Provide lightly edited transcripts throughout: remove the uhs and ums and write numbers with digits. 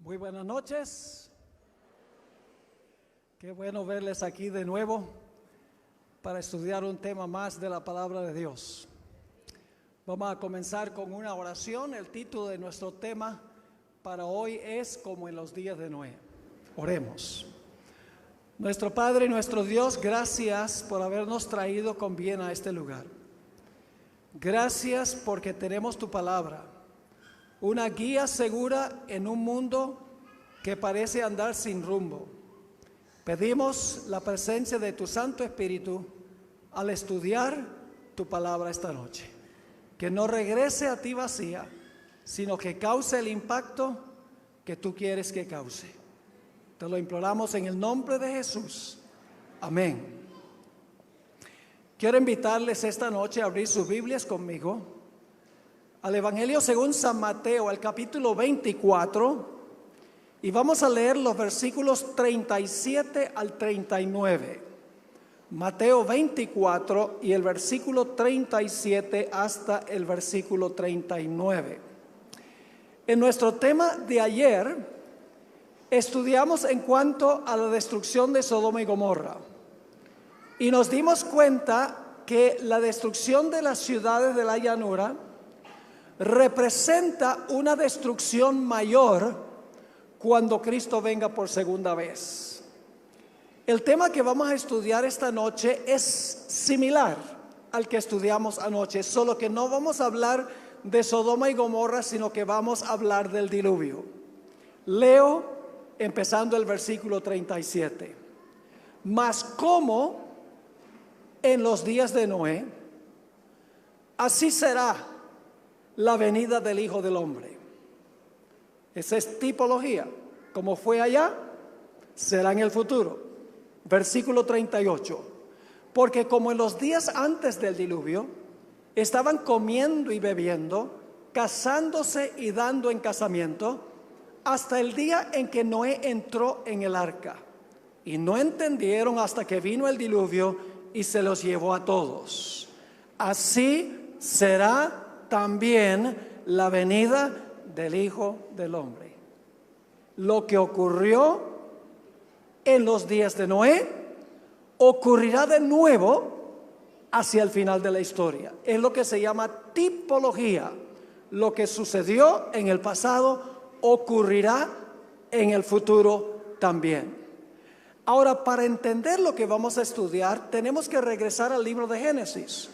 Muy buenas noches. Qué bueno verles aquí de nuevo para estudiar un tema más de la palabra de Dios. Vamos a comenzar con una oración. El título de nuestro tema para hoy es Como en los días de Noé. Oremos. Nuestro Padre y nuestro Dios, gracias por habernos traído con bien a este lugar. Gracias porque tenemos tu palabra, una guía segura en un mundo que parece andar sin rumbo. Pedimos la presencia de tu Santo Espíritu al estudiar tu palabra esta noche. Que no regrese a ti vacía, sino que cause el impacto que tú quieres que cause. Te lo imploramos en el nombre de Jesús. Amén. Quiero invitarles esta noche a abrir sus Biblias conmigo al Evangelio según San Mateo, al capítulo 24, y vamos a leer los versículos 37 al 39. Mateo 24 y el versículo 37 hasta el versículo 39. En nuestro tema de ayer estudiamos en cuanto a la destrucción de Sodoma y Gomorra y nos dimos cuenta que la destrucción de las ciudades de la llanura representa una destrucción mayor cuando Cristo venga por segunda vez. El tema que vamos a estudiar esta noche es similar al que estudiamos anoche, solo que no vamos a hablar de Sodoma y Gomorra, sino que vamos a hablar del diluvio. Leo empezando el versículo 37. Mas como en los días de Noé, así será la venida del Hijo del Hombre. Esa es tipología. Como fue allá, será en el futuro. Versículo 38. Porque como en los días antes del diluvio, estaban comiendo y bebiendo, casándose y dando en casamiento, hasta el día en que Noé entró en el arca. Y no entendieron hasta que vino el diluvio y se los llevó a todos. Así será también la venida del Hijo del Hombre. Lo que ocurrió en los días de Noé ocurrirá de nuevo hacia el final de la historia. Es lo que se llama tipología. Lo que sucedió en el pasado ocurrirá en el futuro también. Ahora, para entender lo que vamos a estudiar, tenemos que regresar al libro de Génesis,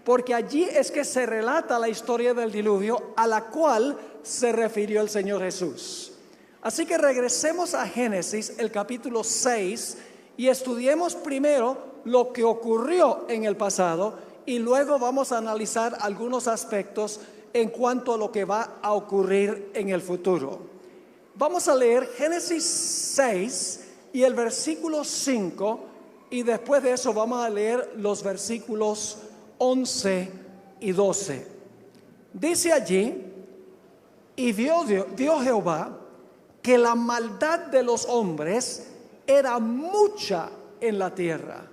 porque allí es que se relata la historia del diluvio a la cual se refirió el Señor Jesús. Así que regresemos a Génesis, el capítulo 6, y estudiemos primero lo que ocurrió en el pasado y luego vamos a analizar algunos aspectos en cuanto a lo que va a ocurrir en el futuro. Vamos a leer Génesis 6 y el versículo 5, y después de eso vamos a leer los versículos 11 y 12. Dice allí: y vio Jehová que la maldad de los hombres era mucha en la tierra,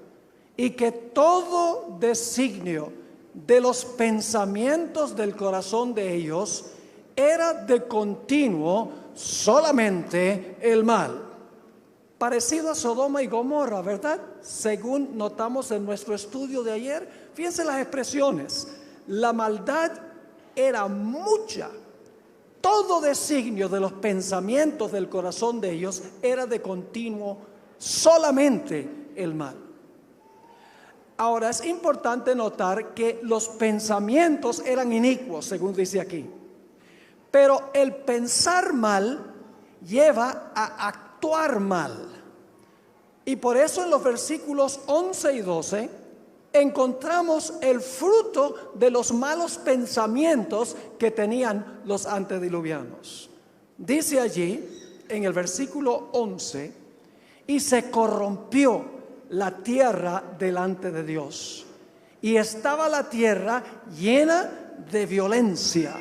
y que todo designio de los pensamientos del corazón de ellos era de continuo solamente el mal. Parecido a Sodoma y Gomorra, ¿verdad? Según notamos en nuestro estudio de ayer, fíjense las expresiones. La maldad era mucha. Todo designio de los pensamientos del corazón de ellos era de continuo solamente el mal. Ahora es importante notar que los pensamientos eran inicuos, según dice aquí. Pero el pensar mal lleva a actuar mal. Y por eso en los versículos 11 y 12 encontramos el fruto de los malos pensamientos que tenían los antediluvianos. Dice allí en el versículo 11: y se corrompió la tierra delante de Dios, y estaba la tierra llena de violencia.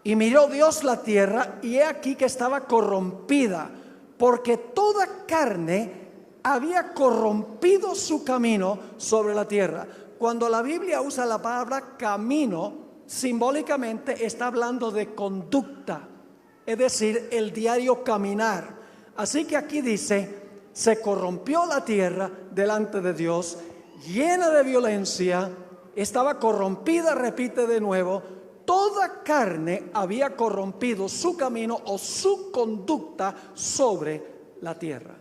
Y miró Dios la tierra, y he aquí que estaba corrompida, porque toda carne había corrompido su camino sobre la tierra. Cuando la Biblia usa la palabra camino, simbólicamente está hablando de conducta. es decir, el diario caminar. Así que aquí dice, se corrompió la tierra delante de Dios, llena de violencia, estaba corrompida, repite de nuevo, toda carne había corrompido su camino o su conducta sobre la tierra.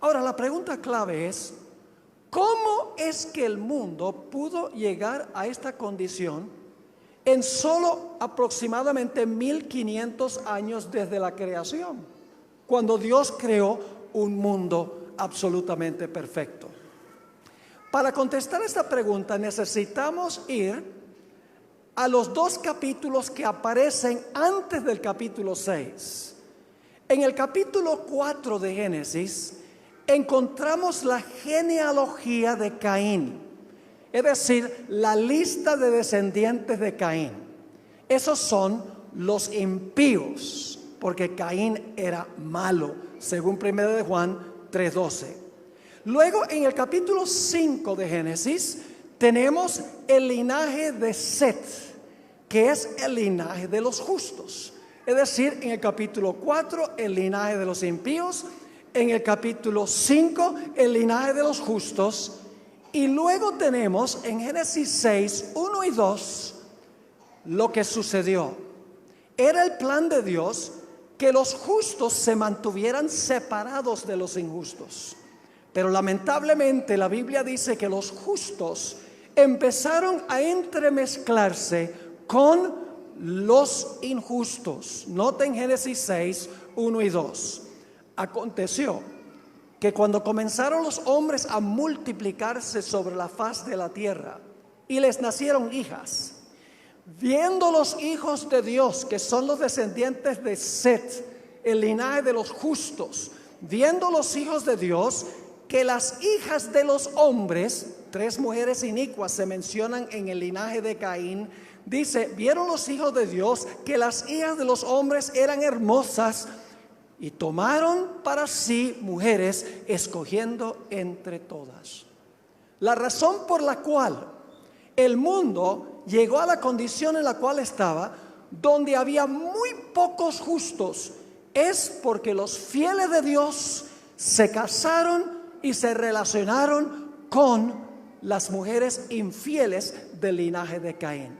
Ahora, la pregunta clave es, ¿cómo es que el mundo pudo llegar a esta condición en solo aproximadamente 1500 años desde la creación, cuando Dios creó un mundo absolutamente perfecto? Para contestar esta pregunta necesitamos ir a los 2 capítulos que aparecen antes del capítulo 6. En el capítulo 4 de Génesis encontramos la genealogía de Caín, es decir, la lista de descendientes de Caín. Esos son los impíos, porque Caín era malo, según 1 de Juan 3:12. Luego, en el capítulo 5 de Génesis, tenemos el linaje de Set, que es el linaje de los justos. Es decir, en el capítulo 4, el linaje de los impíos. En el capítulo 5, el linaje de los justos. Y luego tenemos en Génesis 6, 1 y 2, lo que sucedió. Era el plan de Dios que los justos se mantuvieran separados de los injustos. Pero lamentablemente la Biblia dice que los justos empezaron a entremezclarse con los injustos. Noten Génesis 6, 1 y 2. Aconteció que cuando comenzaron los hombres a multiplicarse sobre la faz de la tierra y les nacieron hijas, viendo los hijos de Dios, que son los descendientes de Set, el linaje de los justos, viendo los hijos de Dios que las hijas de los hombres, 3 mujeres inicuas se mencionan en el linaje de Caín, dice, vieron los hijos de Dios que las hijas de los hombres eran hermosas y tomaron para sí mujeres, escogiendo entre todas. La razón por la cual el mundo llegó a la condición en la cual estaba, donde había muy pocos justos, es porque los fieles de Dios se casaron y se relacionaron con las mujeres infieles del linaje de Caín.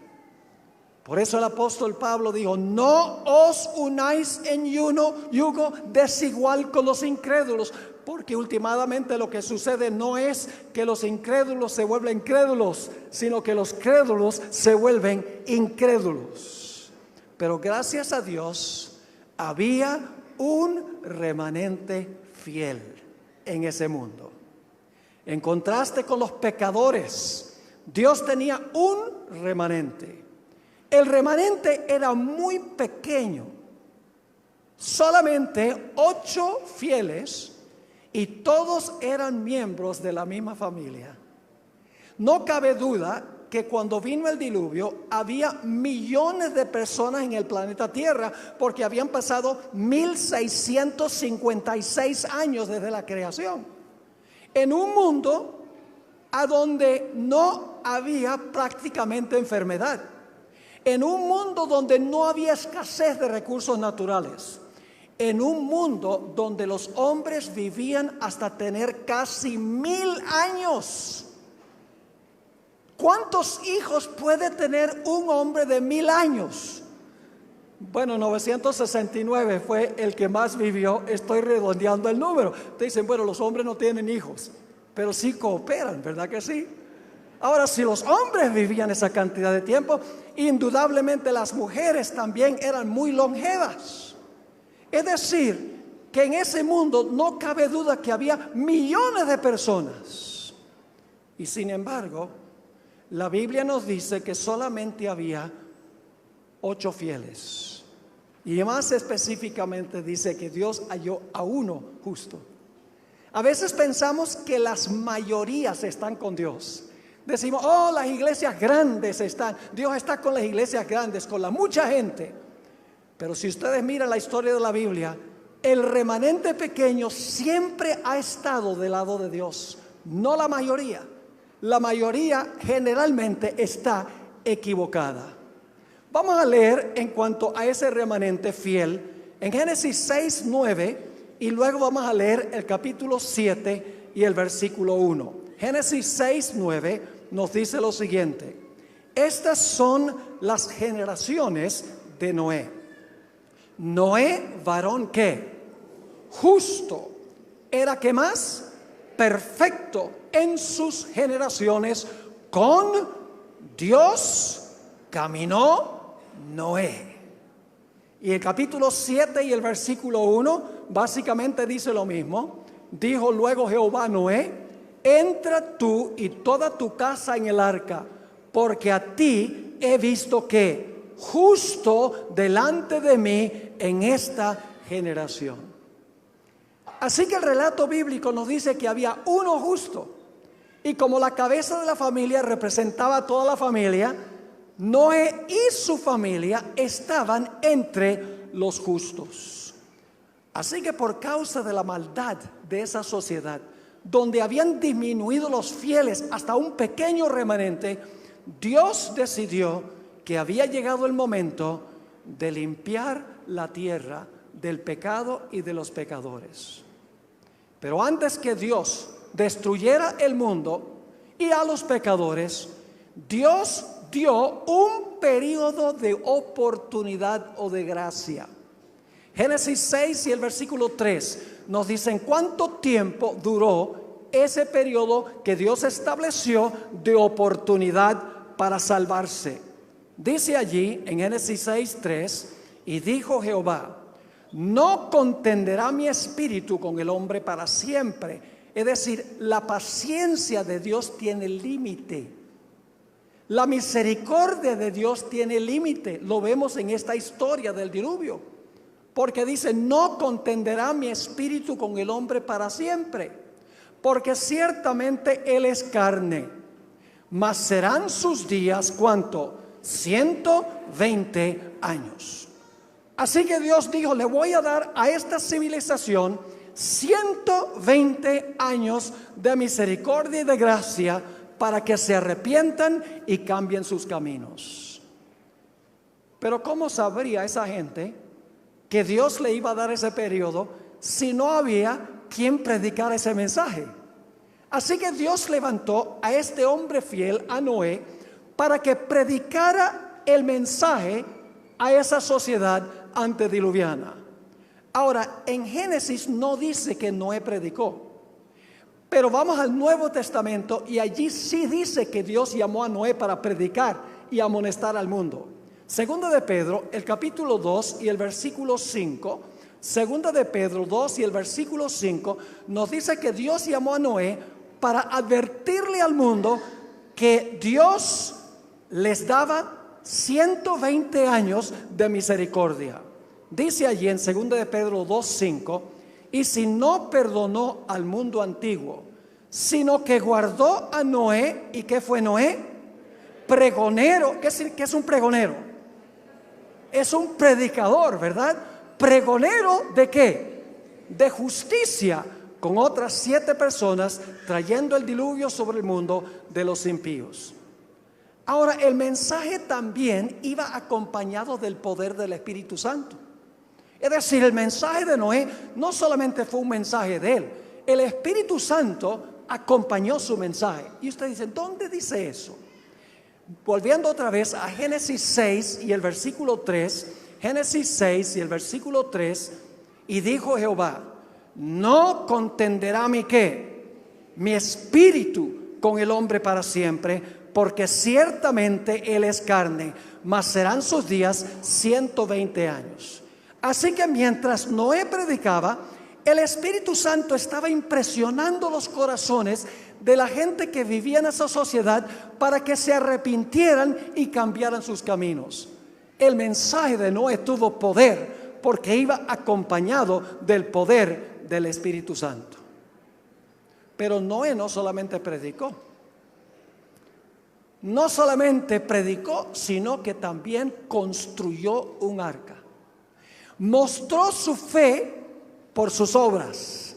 Por eso el apóstol Pablo dijo, no os unáis en yugo desigual con los incrédulos, porque últimamente lo que sucede no es que los incrédulos se vuelven crédulos, sino que los crédulos se vuelven incrédulos. Pero gracias a Dios había un remanente fiel en ese mundo. En contraste con los pecadores, Dios tenía un remanente. El remanente era muy pequeño, solamente 8 fieles, y todos eran miembros de la misma familia. No cabe duda que cuando vino el diluvio había millones de personas en el planeta Tierra, porque habían pasado 1656 años desde la creación, en un mundo a donde no había prácticamente enfermedad, en un mundo donde no había escasez de recursos naturales, en un mundo donde los hombres vivían hasta tener casi 1000 años. ¿Cuántos hijos puede tener un hombre de 1000 años? Bueno, 969 fue el que más vivió. Estoy redondeando el número. Te dicen, bueno, los hombres no tienen hijos, pero sí cooperan, ¿verdad que sí? Ahora, si los hombres vivían esa cantidad de tiempo, indudablemente las mujeres también eran muy longevas. Es decir, que en ese mundo no cabe duda que había millones de personas. Y sin embargo, la Biblia nos dice que solamente había 8 fieles. Y más específicamente dice que Dios halló a uno justo. A veces pensamos que las mayorías están con Dios. Decimos, oh, las iglesias grandes están. Dios está con las iglesias grandes, con la mucha gente. Pero si ustedes miran la historia de la Biblia, el remanente pequeño siempre ha estado del lado de Dios, no la mayoría. La mayoría generalmente está equivocada. Vamos a leer en cuanto a ese remanente fiel en Génesis 6, 9 y luego vamos a leer el capítulo 7 y el versículo 1. Génesis 6, 9 nos dice lo siguiente: estas son las generaciones de Noé. Noé, varón que justo, era que más perfecto en sus generaciones, con Dios caminó Noé. Y el capítulo 7 y el versículo 1 básicamente dice lo mismo. Dijo luego Jehová a Noé: entra tú y toda tu casa en el arca, porque a ti he visto que justo delante de mí en esta generación. Así que el relato bíblico nos dice que había uno justo, y como la cabeza de la familia representaba a toda la familia, Noé y su familia estaban entre los justos. Así que por causa de la maldad de esa sociedad, donde habían disminuido los fieles hasta un pequeño remanente, Dios decidió que había llegado el momento de limpiar la tierra del pecado y de los pecadores. Pero antes que Dios destruyera el mundo y a los pecadores, Dios dio un periodo de oportunidad o de gracia. Génesis 6 y el versículo 3 nos dicen cuánto tiempo duró ese periodo que Dios estableció de oportunidad para salvarse. Dice allí en Génesis 6, 3: y dijo Jehová: no contenderá mi espíritu con el hombre para siempre. Es decir, la paciencia de Dios tiene límite. La misericordia de Dios tiene límite. Lo vemos en esta historia del diluvio. Porque dice: no contenderá mi espíritu con el hombre para siempre. Porque ciertamente él es carne. Mas serán sus días, ¿cuánto? 120 años. Así que Dios dijo: le voy a dar a esta civilización 120 años de misericordia y de gracia para que se arrepientan y cambien sus caminos. Pero ¿cómo sabría esa gente que Dios le iba a dar ese periodo si no había quien predicara ese mensaje? Así que Dios levantó a este hombre fiel, a Noé, para que predicara el mensaje a esa sociedad antediluviana. Ahora, en Génesis no dice que Noé predicó, pero vamos al Nuevo Testamento y allí sí dice que Dios llamó a Noé para predicar y amonestar al mundo. Segunda de Pedro, el capítulo 2 y el versículo 5, Segunda de Pedro 2 y el versículo 5 nos dice que Dios llamó a Noé para advertirle al mundo que Dios les daba 120 años de misericordia. Dice allí en 2 de Pedro 2:5: y si no perdonó al mundo antiguo, sino que guardó a Noé. ¿Y qué fue Noé? Pregonero. ¿Qué es un pregonero? Es un predicador, ¿verdad? Pregonero ¿de qué? De justicia, con otras 7 personas, trayendo el diluvio sobre el mundo de los impíos. Ahora, el mensaje también iba acompañado del poder del Espíritu Santo. Es decir, el mensaje de Noé no solamente fue un mensaje de él, el Espíritu Santo acompañó su mensaje. Y usted dice: ¿dónde dice eso? Volviendo otra vez a Génesis 6 y el versículo 3, Génesis 6 y el versículo 3: y dijo Jehová: no contenderá mi ¿qué? Mi espíritu con el hombre para siempre, porque ciertamente él es carne, mas serán sus días 120 años. Así que mientras Noé predicaba, el Espíritu Santo estaba impresionando los corazones de la gente que vivía en esa sociedad para que se arrepintieran y cambiaran sus caminos. El mensaje de Noé tuvo poder porque iba acompañado del poder del Espíritu Santo. Pero Noé no solamente predicó, sino que también construyó un arca. Mostró su fe por sus obras.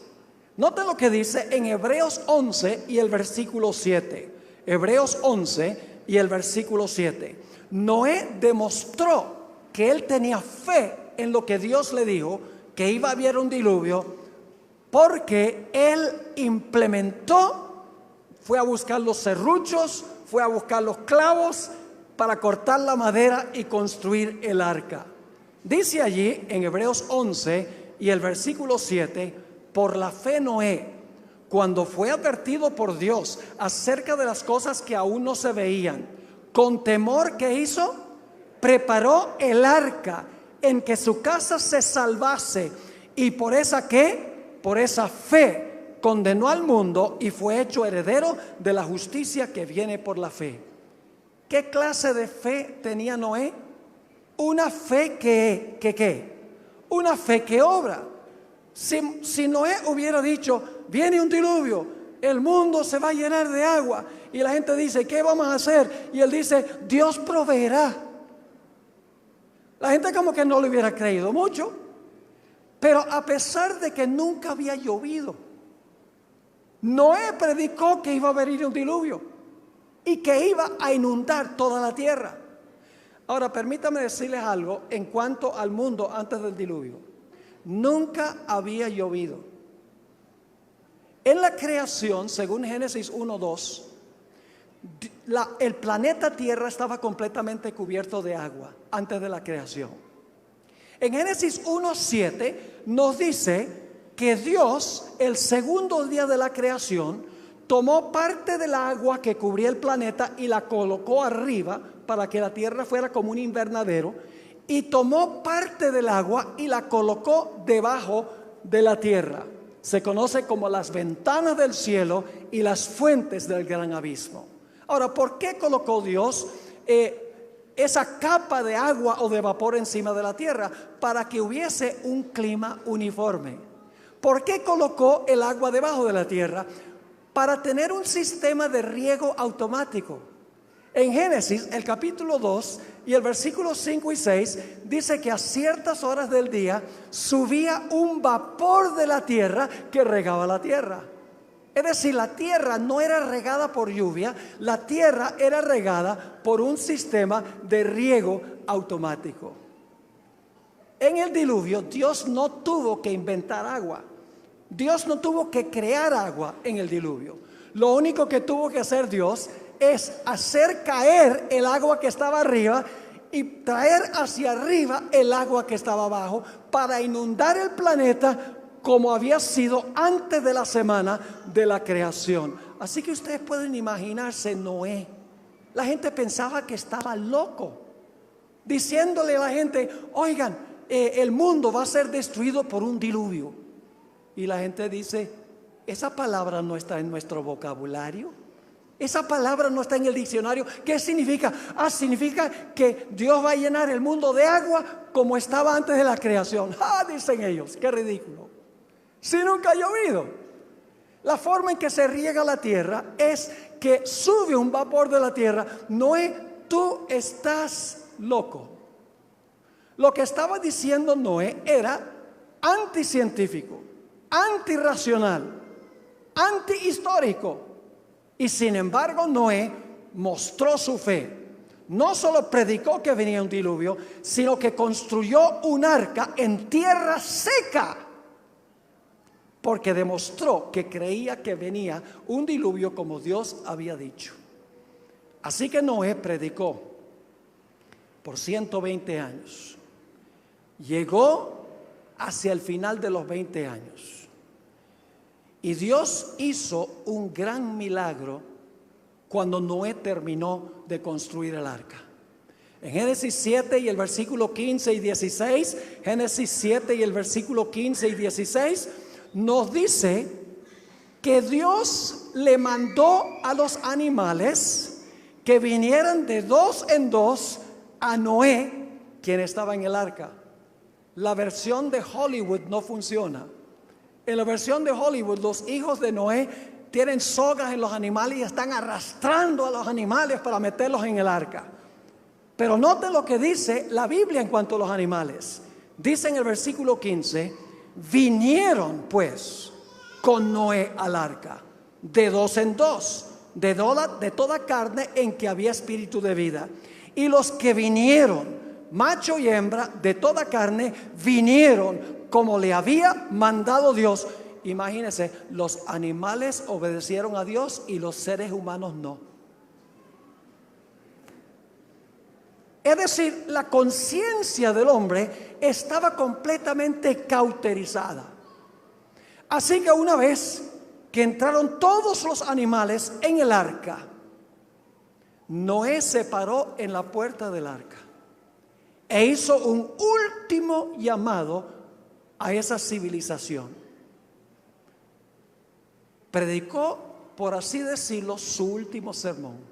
Noten lo que dice en Hebreos 11 y el versículo 7. Hebreos 11 y el versículo 7. Noé demostró que él tenía fe en lo que Dios le dijo, que iba a haber un diluvio, porque él implementó, fue a buscar los serruchos, fue a buscar los clavos para cortar la madera y construir el arca. Dice allí en Hebreos 11 y el versículo 7, por la fe Noé, cuando fue advertido por Dios acerca de las cosas que aún no se veían, con temor, ¿qué hizo? Preparó el arca en que su casa se salvase, y por esa ¿qué? Por esa fe condenó al mundo y fue hecho heredero de la justicia que viene por la fe. ¿Qué clase de fe tenía Noé? Una fe que una fe que obra. Si Noé hubiera dicho, viene un diluvio, el mundo se va a llenar de agua, y la gente dice, ¿qué vamos a hacer? Y él dice, Dios proveerá. La gente como que no le hubiera creído mucho. Pero a pesar de que nunca había llovido, Noé predicó que iba a venir un diluvio y que iba a inundar toda la tierra. Ahora, permítame decirles algo en cuanto al mundo antes del diluvio. Nunca había llovido. En la creación, según Génesis 1:2, el planeta Tierra estaba completamente cubierto de agua antes de la creación. En Génesis 1:7 nos dice que Dios, el segundo día de la creación, tomó parte del agua que cubría el planeta y la colocó arriba para que la tierra fuera como un invernadero, y tomó parte del agua y la colocó debajo de la tierra. Se conoce como las ventanas del cielo y las fuentes del gran abismo. Ahora, ¿por qué colocó Dios esa capa de agua o de vapor encima de la tierra? Para que hubiese un clima uniforme. ¿Por qué colocó el agua debajo de la tierra? Para tener un sistema de riego automático. En Génesis, el capítulo 2 y el versículo 5 y 6 dice que a ciertas horas del día subía un vapor de la tierra que regaba la tierra. Es decir, la tierra no era regada por lluvia, la tierra era regada por un sistema de riego automático. En el diluvio, Dios no tuvo que inventar agua. Dios no tuvo que crear agua en el diluvio. Lo único que tuvo que hacer Dios es hacer caer el agua que estaba arriba y traer hacia arriba el agua que estaba abajo para inundar el planeta como había sido antes de la semana de la creación. Así que ustedes pueden imaginarse Noé. La gente pensaba que estaba loco, diciéndole a la gente, oigan, el mundo va a ser destruido por un diluvio. Y la gente dice, esa palabra no está en nuestro vocabulario. Esa palabra no está en el diccionario. ¿Qué significa? Significa que Dios va a llenar el mundo de agua como estaba antes de la creación. Dicen ellos, qué ridículo. Si nunca ha llovido. La forma en que se riega la tierra es que sube un vapor de la tierra. Noé, tú estás loco. Lo que estaba diciendo Noé era anticientífico, antirracional, antihistórico. Y sin embargo Noé mostró su fe. No solo predicó que venía un diluvio, sino que construyó un arca en tierra seca, porque demostró que creía que venía un diluvio como Dios había dicho. Así que Noé predicó por 120 años. Llegó hacia el final de los 20 años. Y Dios hizo un gran milagro cuando Noé terminó de construir el arca. En Génesis 7 y el versículo 15 y 16, Génesis 7 y el versículo 15 y 16, nos dice que Dios le mandó a los animales que vinieran de dos en dos a Noé, quien estaba en el arca. La versión de Hollywood no funciona. En la versión de Hollywood, los hijos de Noé tienen sogas en los animales y están arrastrando a los animales para meterlos en el arca. Pero noten lo que dice la Biblia en cuanto a los animales. Dice en el versículo 15, vinieron pues con Noé al arca, de dos en dos, de toda carne en que había espíritu de vida. Y los que vinieron, macho y hembra, de toda carne, vinieron como le había mandado Dios. Imagínense, los animales obedecieron a Dios y los seres humanos no. Es decir, la conciencia del hombre estaba completamente cauterizada. Así que una vez que entraron todos los animales en el arca, Noé se paró en la puerta del arca e hizo un último llamado a esa civilización. Predicó, por así decirlo, su último sermón.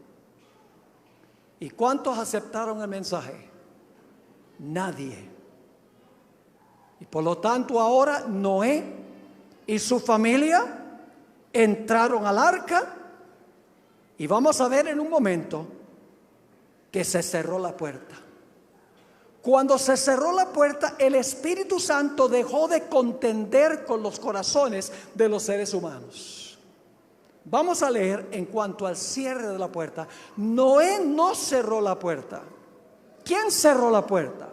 ¿Y cuántos aceptaron el mensaje? Nadie. Y por lo tanto ahora Noé y su familia entraron al arca, y vamos a ver en un momento que se cerró la puerta. Cuando se cerró la puerta, el Espíritu Santo dejó de contender con los corazones de los seres humanos. Vamos a leer en cuanto al cierre de la puerta. Noé no cerró la puerta. ¿Quién cerró la puerta?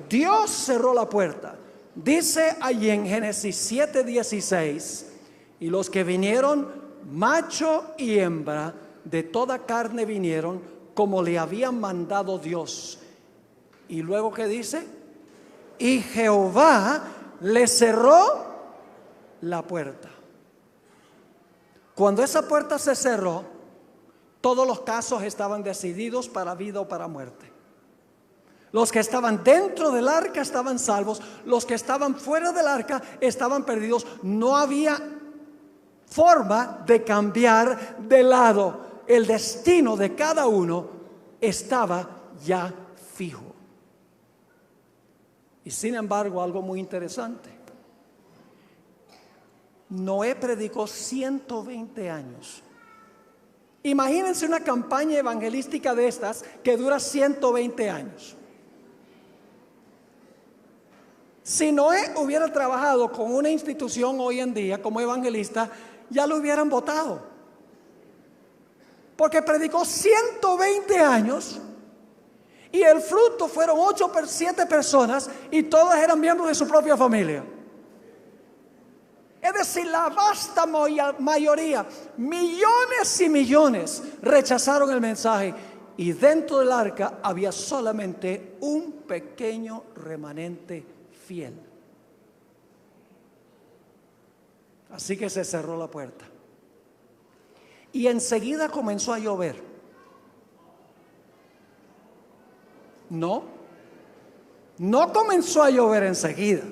Dios cerró la puerta. Dice allí en Génesis 7:16, y los que vinieron, macho y hembra, de toda carne vinieron, como le había mandado Dios. Y luego, ¿qué dice? Y Jehová le cerró la puerta. Cuando esa puerta se cerró, todos los casos estaban decididos para vida o para muerte. Los que estaban dentro del arca estaban salvos, los que estaban fuera del arca estaban perdidos. No había forma de cambiar de lado. El destino de cada uno estaba ya fijo. Y sin embargo, algo muy interesante. Noé predicó 120 años. Imagínense una campaña evangelística de estas que dura 120 años. Si Noé hubiera trabajado con una institución hoy en día como evangelista, ya lo hubieran votado. Porque predicó 120 años y el fruto fueron 7 personas y todas eran miembros de su propia familia. Es decir, la vasta mayoría, millones y millones, rechazaron el mensaje. Y dentro del arca había solamente un pequeño remanente fiel. Así que se cerró la puerta. Y enseguida comenzó a llover. No comenzó a llover enseguida.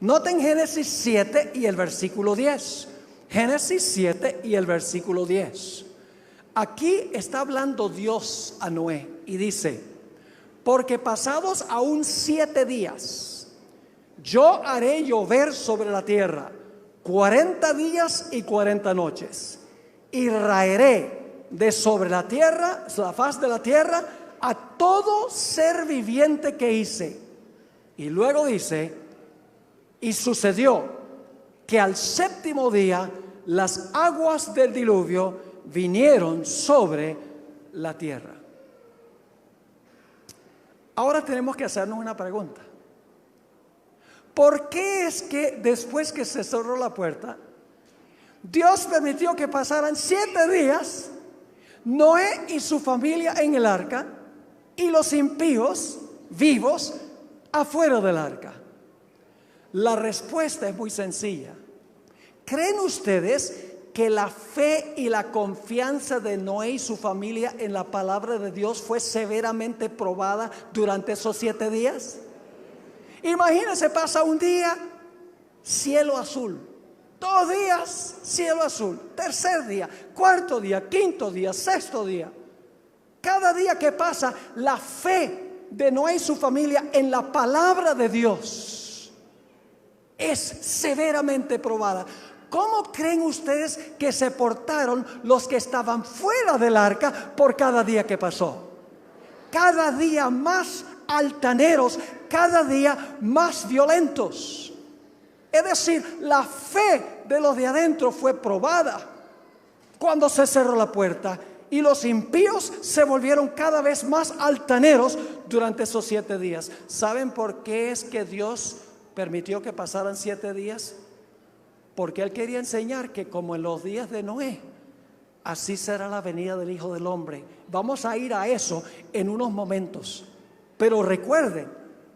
Noten Génesis 7 y el versículo 10. Génesis 7 y el versículo 10. Aquí está hablando Dios a Noé y dice: porque pasados aún 7 días, yo haré llover sobre la tierra 40 días y 40 noches, y raeré de sobre la tierra, la faz de la tierra, a todo ser viviente que hice. Y luego dice: y sucedió que al 7º día las aguas del diluvio vinieron sobre la tierra. Ahora tenemos que hacernos una pregunta. ¿Por qué es que después que se cerró la puerta, Dios permitió que pasaran 7 días, Noé y su familia en el arca, y los impíos vivos afuera del arca? La respuesta es muy sencilla. ¿Creen ustedes que la fe y la confianza de Noé y su familia en la palabra de Dios fue severamente probada durante esos 7 días? Imagínense, pasa un día, cielo azul. 2 días, cielo azul. 3er día, 4.º día, 5.º día, 6.º día. Cada día que pasa, la fe de Noé y su familia en la palabra de Dios es severamente probada. ¿Cómo creen ustedes que se portaron los que estaban fuera del arca por cada día que pasó? Cada día más altaneros, cada día más violentos. Es decir, la fe de los de adentro fue probada. cuando se cerró la puerta, y los impíos se volvieron cada vez más altaneros durante esos 7 días. ¿Saben por qué es que Dios permitió que pasaran 7 días? Porque Él quería enseñar que como en los días de Noé, así será la venida del Hijo del Hombre. Vamos a ir a eso en unos momentos. Pero recuerden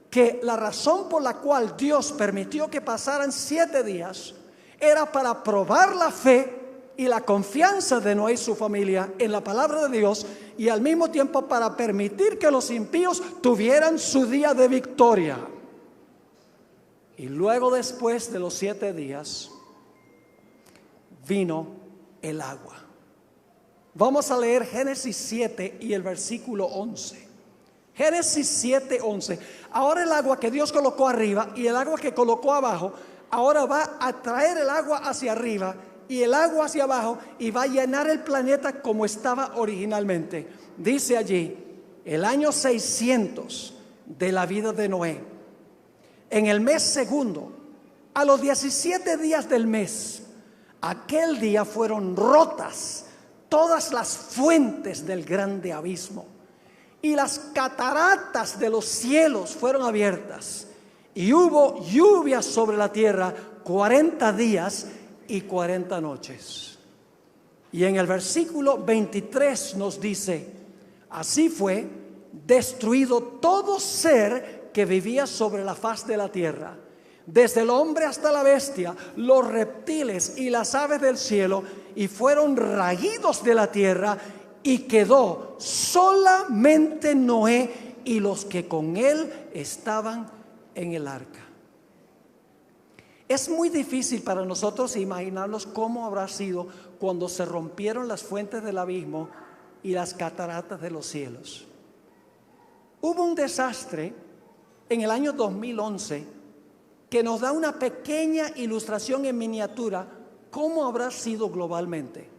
que la razón por la cual Dios permitió que pasaran 7 días era para probar la fe y la confianza de Noé y su familia en la palabra de Dios, y al mismo tiempo para permitir que los impíos tuvieran su día de victoria. Y luego, después de los 7 días, vino el agua. Vamos a leer Génesis 7 y el versículo 11. Génesis 7, 11. Ahora el agua que Dios colocó arriba y el agua que colocó abajo, ahora va a traer el agua hacia arriba y el agua hacia abajo, y va a llenar el planeta como estaba originalmente. Dice allí, el año 600 de la vida de Noé, en el mes segundo, a los 17 días del mes, aquel día fueron rotas todas las fuentes del grande abismo, y las cataratas de los cielos fueron abiertas, y hubo lluvia sobre la tierra 40 días y 40 noches. Y en el versículo 23 nos dice, así fue destruido todo ser que vivía sobre la faz de la tierra, desde el hombre hasta la bestia, los reptiles y las aves del cielo, y fueron raídos de la tierra, y quedó solamente Noé y los que con él estaban en el arca. Es muy difícil para nosotros imaginarnos cómo habrá sido cuando se rompieron las fuentes del abismo y las cataratas de los cielos. Hubo un desastre en el año 2011 que nos da una pequeña ilustración en miniatura cómo habrá sido globalmente.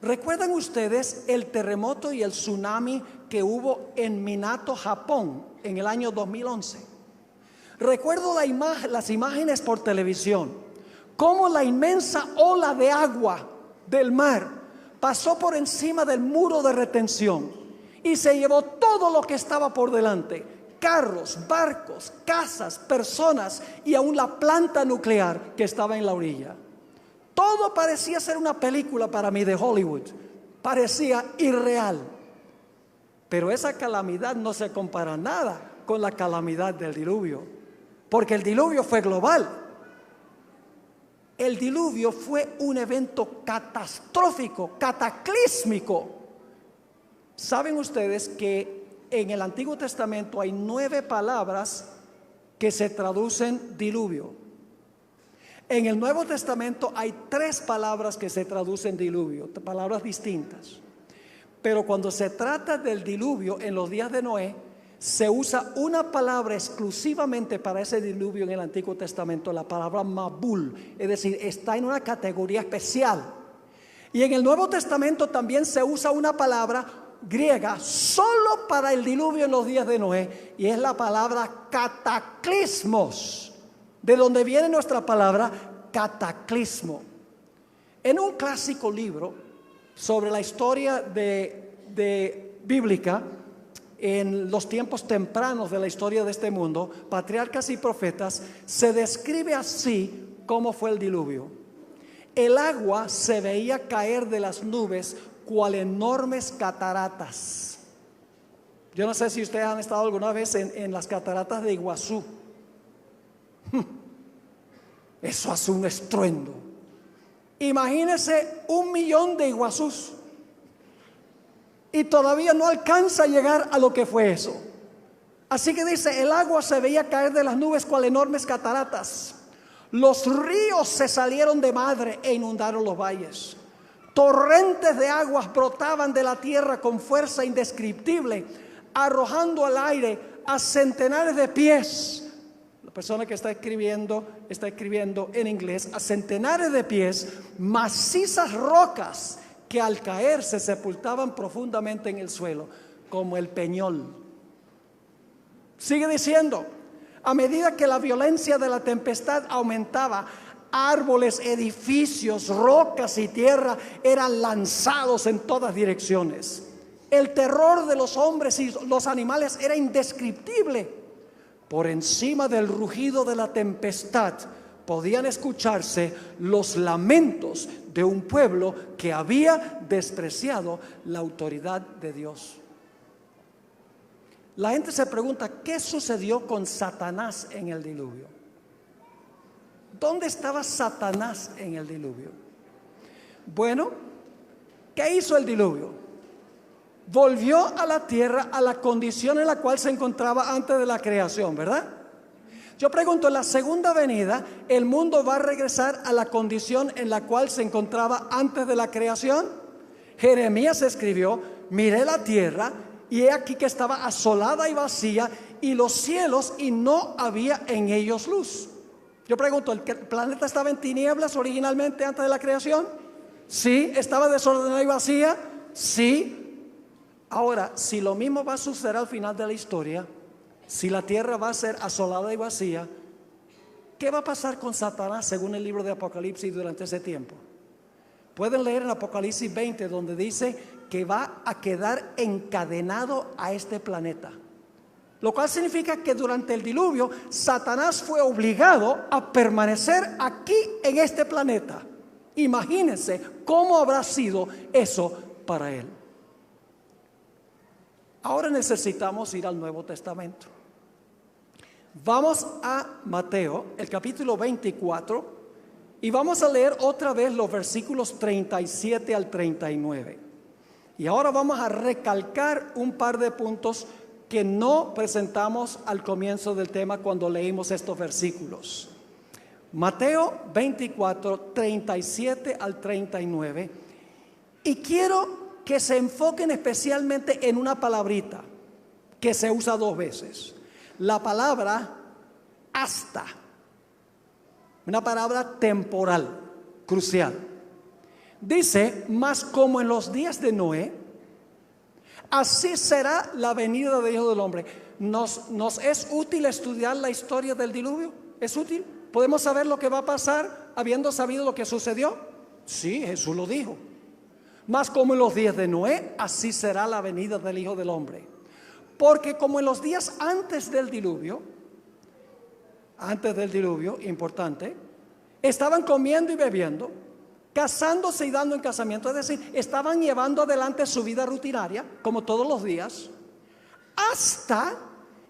¿Recuerdan ustedes el terremoto y el tsunami que hubo en Minato, Japón, en el año 2011? Recuerdo las imágenes por televisión, cómo la inmensa ola de agua del mar pasó por encima del muro de retención y se llevó todo lo que estaba por delante: carros, barcos, casas, personas y aún la planta nuclear que estaba en la orilla. Todo parecía ser una película para mí de Hollywood, parecía irreal. Pero esa calamidad no se compara nada con la calamidad del diluvio, porque el diluvio fue global. El diluvio fue un evento catastrófico, cataclísmico. ¿Saben ustedes que en el Antiguo Testamento hay 9 palabras que se traducen diluvio? En el Nuevo Testamento hay 3 palabras que se traducen diluvio, palabras distintas. Pero cuando se trata del diluvio en los días de Noé, se usa una palabra exclusivamente para ese diluvio en el Antiguo Testamento, la palabra Mabul, es decir, está en una categoría especial. Y en el Nuevo Testamento también se usa una palabra griega solo para el diluvio en los días de Noé, y es la palabra cataclismos, de donde viene nuestra palabra cataclismo. En un clásico libro sobre la historia bíblica en los tiempos tempranos de la historia de este mundo, Patriarcas y Profetas, se describe así cómo fue el diluvio. El agua se veía caer de las nubes cual enormes cataratas. Yo no sé si ustedes han estado alguna vez en las cataratas de Iguazú. Eso hace un estruendo. Imagínense 1 millón de Iguazús y todavía no alcanza a llegar a lo que fue eso. Así que dice, el agua se veía caer de las nubes cual enormes cataratas. Los ríos se salieron de madre e inundaron los valles. Torrentes de aguas brotaban de la tierra con fuerza indescriptible, arrojando al aire a centenares de pies. La persona que está escribiendo en inglés, a centenares de pies, macizas rocas que al caer se sepultaban profundamente en el suelo, como el peñol. Sigue diciendo, a medida que la violencia de la tempestad aumentaba, árboles, edificios, rocas y tierra eran lanzados en todas direcciones. El terror de los hombres y los animales era indescriptible. Por encima del rugido de la tempestad podían escucharse los lamentos de un pueblo que había despreciado la autoridad de Dios. La gente se pregunta, ¿qué sucedió con Satanás en el diluvio? ¿Dónde estaba Satanás en el diluvio? Bueno, ¿qué hizo el diluvio? Volvió a la tierra a la condición en la cual se encontraba antes de la creación, ¿verdad? Yo pregunto, en la segunda venida, ¿el mundo va a regresar a la condición en la cual se encontraba antes de la creación? Jeremías escribió, miré la tierra y he aquí que estaba asolada y vacía, y los cielos y no había en ellos luz. Yo pregunto, ¿el planeta estaba en tinieblas originalmente antes de la creación? Sí. ¿Estaba desordenada y vacía? Sí. Ahora, si lo mismo va a suceder al final de la historia, si la tierra va a ser asolada y vacía, ¿qué va a pasar con Satanás según el libro de Apocalipsis durante ese tiempo? Pueden leer en Apocalipsis 20 donde dice que va a quedar encadenado a este planeta. Lo cual significa que durante el diluvio Satanás fue obligado a permanecer aquí en este planeta. Imagínense cómo habrá sido eso para él. Ahora necesitamos ir al Nuevo Testamento. Vamos a Mateo, el capítulo 24, y vamos a leer otra vez los versículos 37 al 39. Y ahora vamos a recalcar un par de puntos que no presentamos al comienzo del tema cuando leímos estos versículos. Mateo 24, 37 al 39. Y quiero que se enfoquen especialmente en una palabrita que se usa dos veces. La palabra hasta. Una palabra temporal, crucial. Dice, mas como en los días de Noé, así será la venida del Hijo del Hombre. ¿Nos es útil estudiar la historia del diluvio? ¿Es útil? ¿Podemos saber lo que va a pasar habiendo sabido lo que sucedió? Sí, Jesús lo dijo. Mas como en los días de Noé, así será la venida del Hijo del Hombre. Porque como en los días antes del diluvio, importante, estaban comiendo y bebiendo, casándose y dando en casamiento, es decir, estaban llevando adelante su vida rutinaria, como todos los días, hasta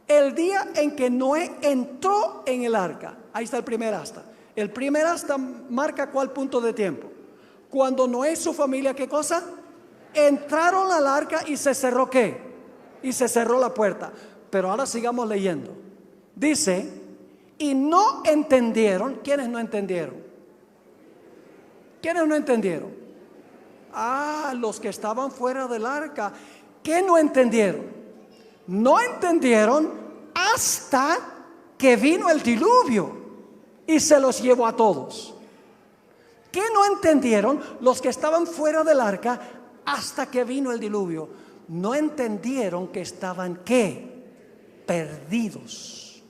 el día en que Noé entró en el arca. Ahí está el primer hasta. El primer hasta marca cuál punto de tiempo. Cuando Noé y su familia, ¿qué cosa? Entraron al arca y se cerró ¿qué? Y se cerró la puerta. Pero ahora sigamos leyendo. Dice, y no entendieron. ¿Quiénes no entendieron? ¿Quiénes no entendieron? Los que estaban fuera del arca. ¿Qué no entendieron? No entendieron hasta que vino el diluvio y se los llevó a todos. ¿Qué no entendieron los que estaban fuera del arca hasta que vino el diluvio? No entendieron que estaban ¿qué? Perdidos.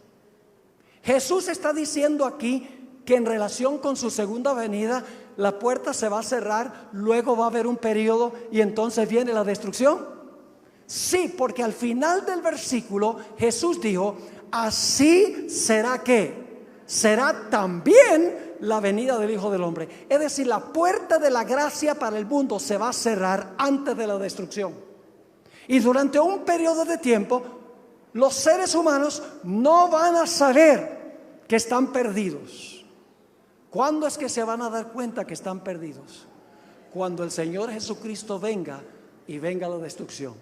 Jesús está diciendo aquí que en relación con su segunda venida, la puerta se va a cerrar, luego va a haber un periodo y entonces viene la destrucción. Sí, porque al final del versículo Jesús dijo, así será ¿qué? Será también la venida del Hijo del Hombre. Es decir, la puerta de la gracia para el mundo se va a cerrar antes de la destrucción. Y durante un periodo de tiempo, los seres humanos no van a saber que están perdidos. ¿Cuándo es que se van a dar cuenta que están perdidos? Cuando el Señor Jesucristo venga y venga la destrucción.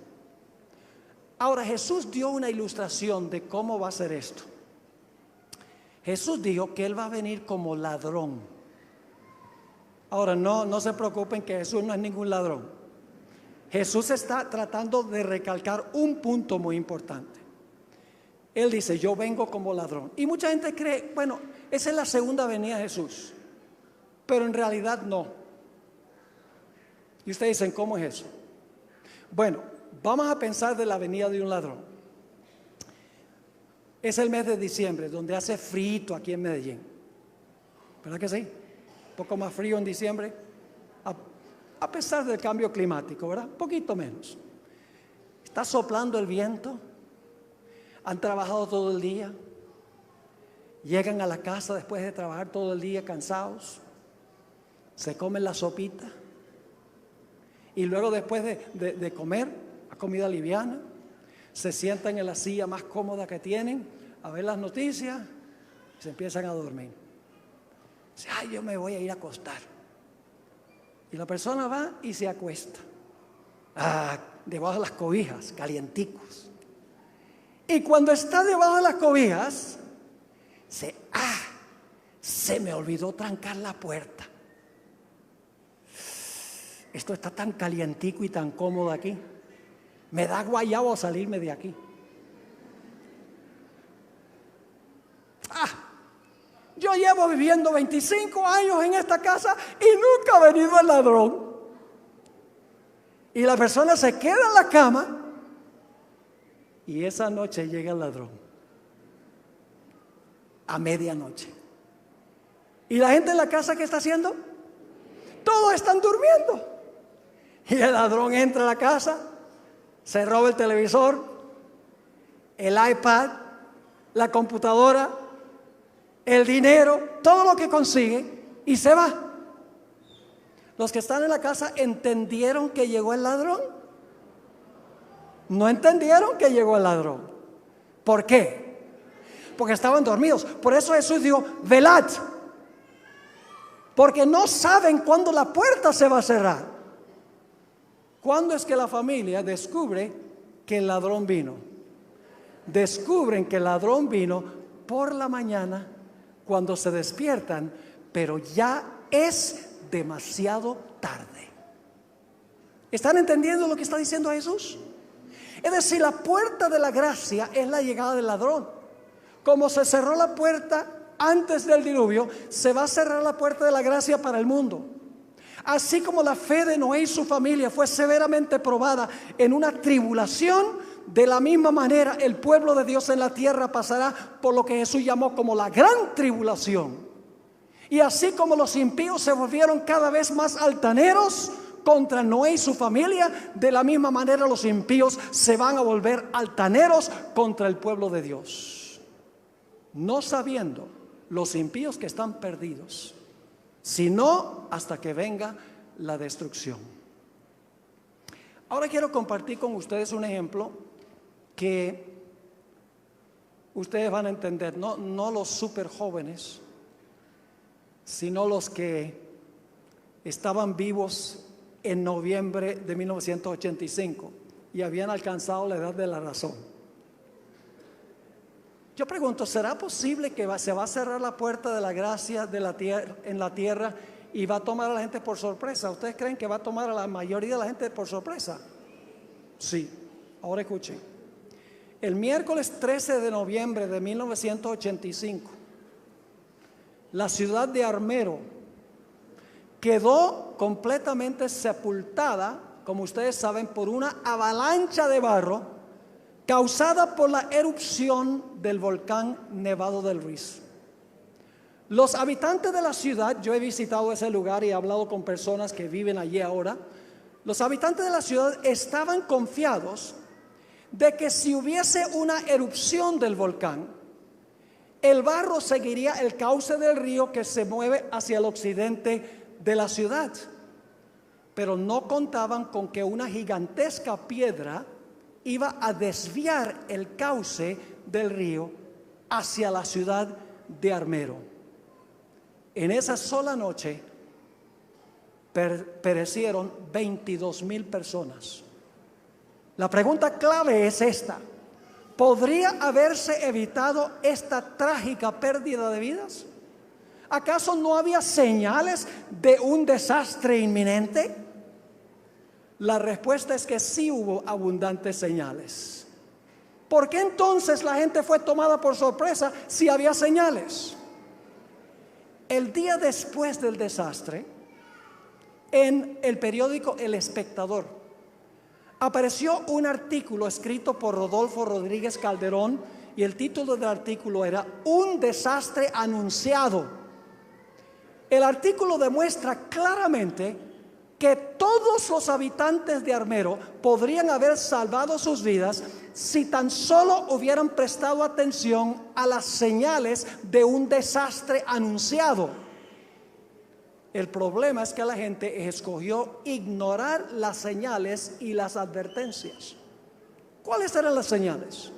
Ahora, Jesús dio una ilustración de cómo va a ser esto. Jesús dijo que Él va a venir como ladrón. Ahora, no se preocupen que Jesús no es ningún ladrón. Jesús está tratando de recalcar un punto muy importante. Él dice, yo vengo como ladrón. Y mucha gente cree, bueno, esa es la segunda venida de Jesús. Pero en realidad no. Y ustedes dicen, ¿cómo es eso? Bueno, vamos a pensar de la venida de un ladrón. Es el mes de diciembre, donde hace frío aquí en Medellín. ¿Verdad que sí? Un poco más frío en diciembre, a pesar del cambio climático, ¿verdad? Un poquito menos. Está soplando el viento, han trabajado todo el día, llegan a la casa después de trabajar todo el día cansados, se comen la sopita y luego después de comer, la comida liviana, se sientan en la silla más cómoda que tienen a ver las noticias y se empiezan a dormir. Dice, ay, yo me voy a ir a acostar. Y la persona va y se acuesta. Debajo de las cobijas, calienticos. Y cuando está debajo de las cobijas, se me olvidó trancar la puerta. Esto está tan calientico y tan cómodo aquí. Me da guayabo salirme de aquí. Yo llevo viviendo 25 años en esta casa y nunca ha venido el ladrón. Y la persona se queda en la cama y esa noche llega el ladrón. A medianoche. ¿Y la gente en la casa qué está haciendo? Todos están durmiendo. Y el ladrón entra a la casa, se roba el televisor, el iPad, la computadora, el dinero, todo lo que consigue y se va. Los que están en la casa entendieron que llegó el ladrón. No entendieron que llegó el ladrón. ¿Por qué? Porque estaban dormidos. Por eso Jesús dijo, velad. Porque no saben cuándo la puerta se va a cerrar. ¿Cuándo es que la familia descubre que el ladrón vino? Descubren que el ladrón vino por la mañana cuando se despiertan, pero ya es demasiado tarde. ¿Están entendiendo lo que está diciendo Jesús? Es decir, la puerta de la gracia es la llegada del ladrón. Como se cerró la puerta antes del diluvio, se va a cerrar la puerta de la gracia para el mundo. Así como la fe de Noé y su familia fue severamente probada en una tribulación, de la misma manera el pueblo de Dios en la tierra pasará por lo que Jesús llamó como la gran tribulación. Y así como los impíos se volvieron cada vez más altaneros contra Noé y su familia, de la misma manera los impíos se van a volver altaneros contra el pueblo de Dios. No sabiendo los impíos que están perdidos, sino hasta que venga la destrucción. Ahora quiero compartir con ustedes un ejemplo que ustedes van a entender, no los súper jóvenes, sino los que estaban vivos en noviembre de 1985 y habían alcanzado la edad de la razón. Yo pregunto, ¿será posible que se va a cerrar la puerta de la gracia de la tierra, en la tierra y va a tomar a la gente por sorpresa? ¿Ustedes creen que va a tomar a la mayoría de la gente por sorpresa? Sí. Ahora escuchen. El miércoles 13 de noviembre de 1985, la ciudad de Armero quedó completamente sepultada, como ustedes saben, por una avalancha de barro causada por la erupción del volcán Nevado del Ruiz. Los habitantes de la ciudad, yo he visitado ese lugar y he hablado con personas que viven allí ahora. Los habitantes de la ciudad estaban confiados de que si hubiese una erupción del volcán, el barro seguiría el cauce del río que se mueve hacia el occidente de la ciudad. Pero no contaban con que una gigantesca piedra iba a desviar el cauce del río hacia la ciudad de Armero. En esa sola noche perecieron 22,000 personas. La pregunta clave es esta: ¿podría haberse evitado esta trágica pérdida de vidas? ¿Acaso no había señales de un desastre inminente? La respuesta es que sí hubo abundantes señales. ¿Por qué entonces la gente fue tomada por sorpresa si había señales? El día después del desastre, en el periódico El Espectador, apareció un artículo escrito por Rodolfo Rodríguez Calderón y el título del artículo era "Un desastre anunciado". El artículo demuestra claramente que todos los habitantes de Armero podrían haber salvado sus vidas si tan solo hubieran prestado atención a las señales de un desastre anunciado. El problema es que la gente escogió ignorar las señales y las advertencias. ¿Cuáles eran las señales?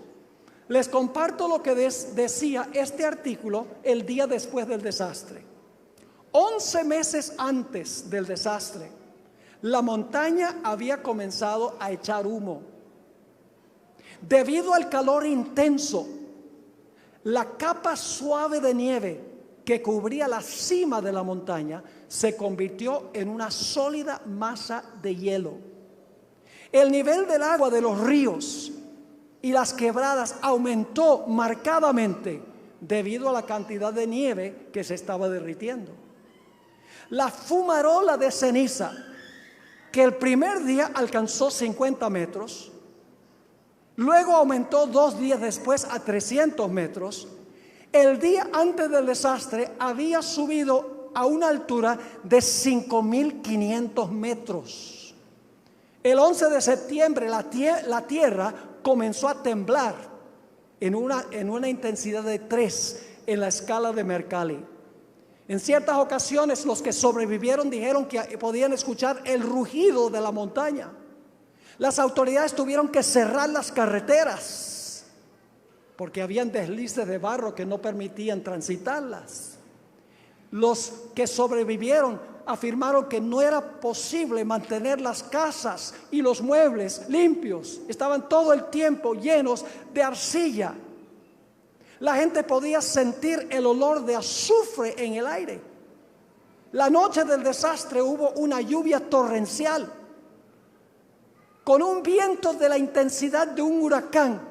Les comparto lo que decía este artículo el día después del desastre. 11 meses antes del desastre, la montaña había comenzado a echar humo. Debido al calor intenso, la capa suave de nieve que cubría la cima de la montaña se convirtió en una sólida masa de hielo. El nivel del agua de los ríos y las quebradas aumentó marcadamente debido a la cantidad de nieve que se estaba derritiendo. La fumarola de ceniza, que el primer día alcanzó 50 metros, luego aumentó 2 días después a 300 metros, el día antes del desastre había subido a una altura de 5.500 metros. El 11 de septiembre la tierra comenzó a temblar en una intensidad de 3 en la escala de Mercalli. En ciertas ocasiones los que sobrevivieron dijeron que podían escuchar el rugido de la montaña. Las autoridades tuvieron que cerrar las carreteras porque habían deslices de barro que no permitían transitarlas. Los que sobrevivieron afirmaron que no era posible mantener las casas y los muebles limpios. Estaban todo el tiempo llenos de arcilla. La gente podía sentir el olor de azufre en el aire. La noche del desastre hubo una lluvia torrencial con un viento de la intensidad de un huracán.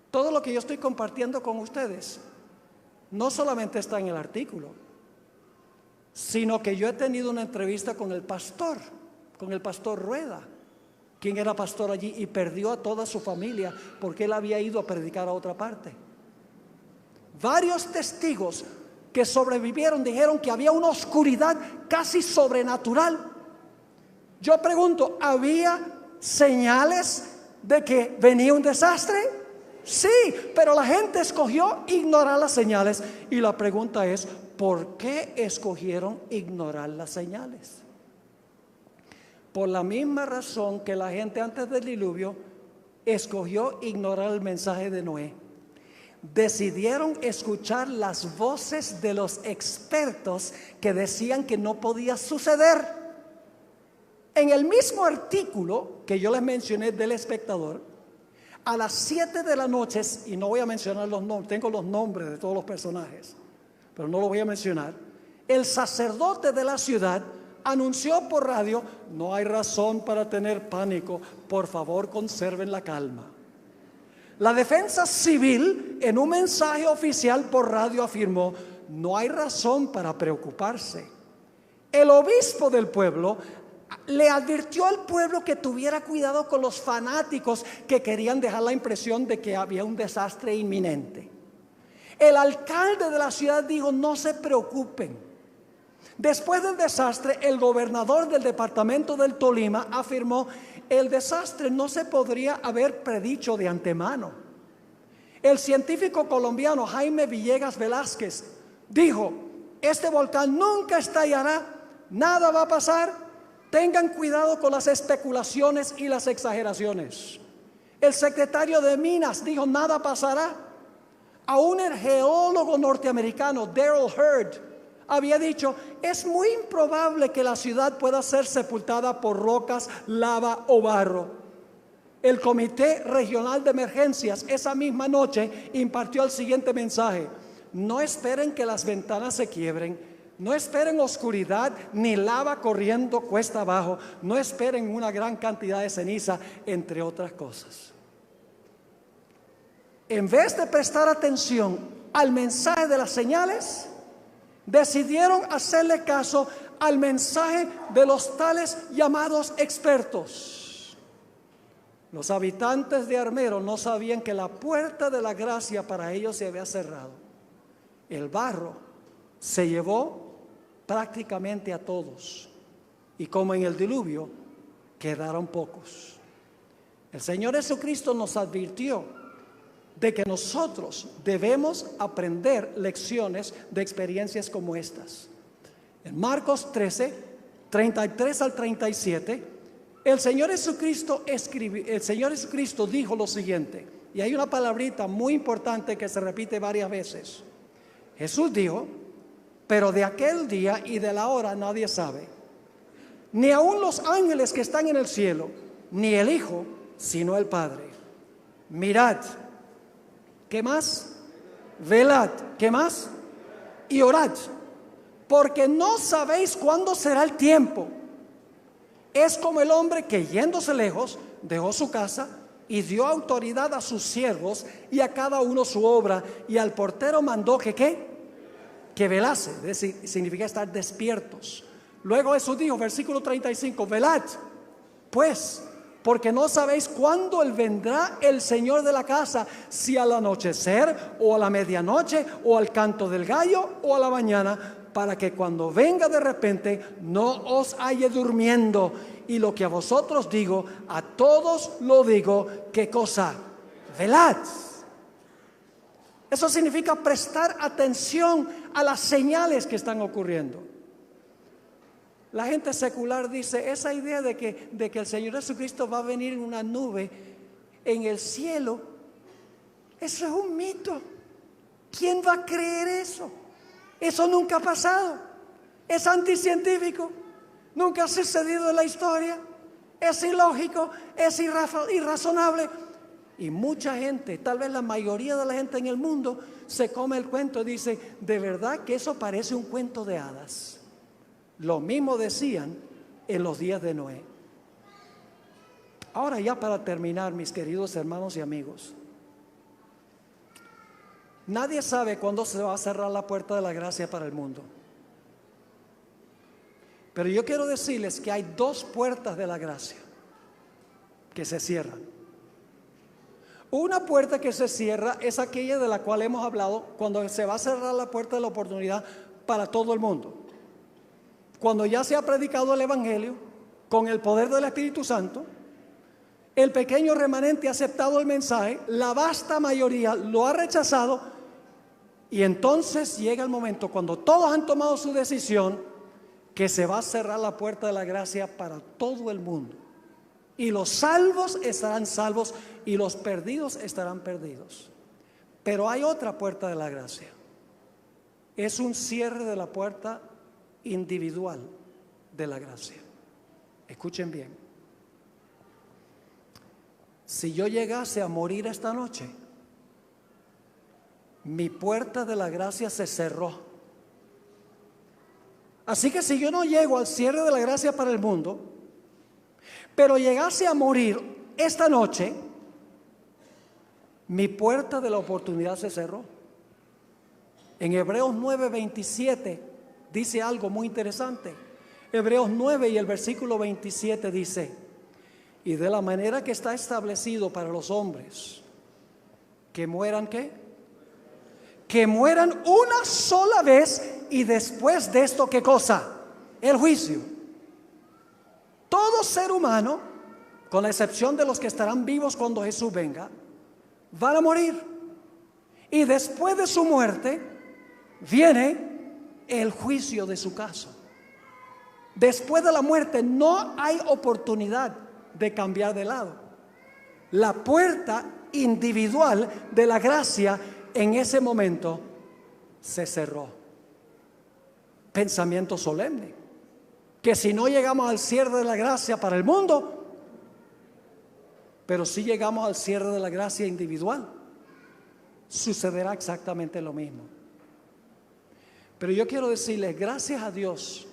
Todo lo que yo estoy compartiendo con ustedes no solamente está en el artículo, sino que yo he tenido una entrevista con el pastor Rueda, quien era pastor allí y perdió a toda su familia porque él había ido a predicar a otra parte. Varios testigos que sobrevivieron dijeron que había una oscuridad casi sobrenatural. Yo pregunto, ¿había señales de que venía un desastre? Sí, pero la gente escogió ignorar las señales. Y la pregunta es, ¿por qué escogieron ignorar las señales? Por la misma razón que la gente antes del diluvio escogió ignorar el mensaje de Noé. Decidieron escuchar las voces de los expertos que decían que no podía suceder. En el mismo artículo que yo les mencioné del Espectador, a las 7 de la noche, y no voy a mencionar los nombres, tengo los nombres de todos los personajes, pero no los voy a mencionar, el sacerdote de la ciudad anunció por radio: no hay razón para tener pánico, por favor conserven la calma. La defensa civil en un mensaje oficial por radio afirmó: no hay razón para preocuparse. El obispo del pueblo le advirtió al pueblo que tuviera cuidado con los fanáticos que querían dejar la impresión de que había un desastre inminente. El alcalde de la ciudad dijo: no se preocupen. Después del desastre, el gobernador del departamento del Tolima afirmó: el desastre no se podría haber predicho de antemano. El científico colombiano Jaime Villegas Velázquez dijo: este volcán nunca estallará, nada va a pasar, tengan cuidado con las especulaciones y las exageraciones. El secretario de Minas dijo: nada pasará. Aún el geólogo norteamericano Daryl Hurd había dicho: es muy improbable que la ciudad pueda ser sepultada por rocas, lava o barro. El Comité Regional de Emergencias esa misma noche impartió el siguiente mensaje: no esperen que las ventanas se quiebren, no esperen oscuridad ni lava corriendo cuesta abajo, no esperen una gran cantidad de ceniza, entre otras cosas. En vez de prestar atención al mensaje de las señales, decidieron hacerle caso al mensaje de los tales llamados expertos. Los habitantes de Armero no sabían que la puerta de la gracia para ellos se había cerrado El barro se llevó prácticamente a todos, y como en el diluvio, quedaron pocos. El Señor Jesucristo nos advirtió de que nosotros debemos aprender lecciones de experiencias como estas. En Marcos 13, 33 al 37, el Señor Jesucristo dijo lo siguiente, y hay una palabrita muy importante que se repite varias veces. Jesús dijo: pero de aquel día y de la hora nadie sabe, ni aun los ángeles que están en el cielo, ni el Hijo, sino el Padre. Mirad, ¿qué más? Velad, ¿qué más? Y orad, porque no sabéis cuándo será el tiempo. Es como el hombre que, yéndose lejos, dejó su casa y dio autoridad a sus siervos y a cada uno su obra, y al portero mandó que ¿qué? Que velase, es decir, significa estar despiertos. Luego Jesús dijo, versículo 35, velad, pues, porque no sabéis cuándo vendrá el Señor de la casa, si al anochecer, o a la medianoche, o al canto del gallo, o a la mañana, para que cuando venga de repente no os halle durmiendo. Y lo que a vosotros digo, a todos lo digo, ¿qué cosa? Velad. Eso significa prestar atención a las señales que están ocurriendo. La gente secular dice, esa idea de que el Señor Jesucristo va a venir en una nube en el cielo, eso es un mito. ¿Quién va a creer eso? Eso nunca ha pasado. Es anticientífico. Nunca ha sucedido en la historia. Es ilógico, es irrazonable. Y mucha gente, tal vez la mayoría de la gente en el mundo, se come el cuento y dice, de verdad que eso parece un cuento de hadas. Lo mismo decían en los días de Noé. Ahora, ya para terminar, mis queridos hermanos y amigos, nadie sabe cuándo se va a cerrar la puerta de la gracia para el mundo. Pero yo quiero decirles que hay dos puertas de la gracia que se cierran. Una puerta que se cierra es aquella de la cual hemos hablado, cuando se va a cerrar la puerta de la oportunidad para todo el mundo. Cuando ya se ha predicado el Evangelio con el poder del Espíritu Santo, el pequeño remanente ha aceptado el mensaje, la vasta mayoría lo ha rechazado, y entonces llega el momento cuando todos han tomado su decisión, que se va a cerrar la puerta de la gracia para todo el mundo. Y los salvos estarán salvos y los perdidos estarán perdidos. Pero hay otra puerta de la gracia. Es un cierre de la puerta individual de la gracia. Escuchen bien. Si yo llegase a morir esta noche, mi puerta de la gracia se cerró. Así que si yo no llego al cierre de la gracia para el mundo, pero llegase a morir esta noche, mi puerta de la oportunidad se cerró. En Hebreos 9:27 dice algo muy interesante. Hebreos 9 y el versículo 27 dice: y de la manera que está establecido para los hombres, que mueran ¿qué? Que mueran una sola vez, y después de esto ¿qué cosa? El juicio. Todo ser humano, con la excepción de los que estarán vivos cuando Jesús venga, van a morir. Y después de su muerte viene el juicio de su caso. Después de la muerte no hay oportunidad de cambiar de lado. La puerta individual de la gracia en ese momento se cerró. Pensamiento solemne, que si no llegamos al cierre de la gracia para el mundo, pero si llegamos al cierre de la gracia individual, sucederá exactamente lo mismo. Pero yo quiero decirles, gracias a Dios,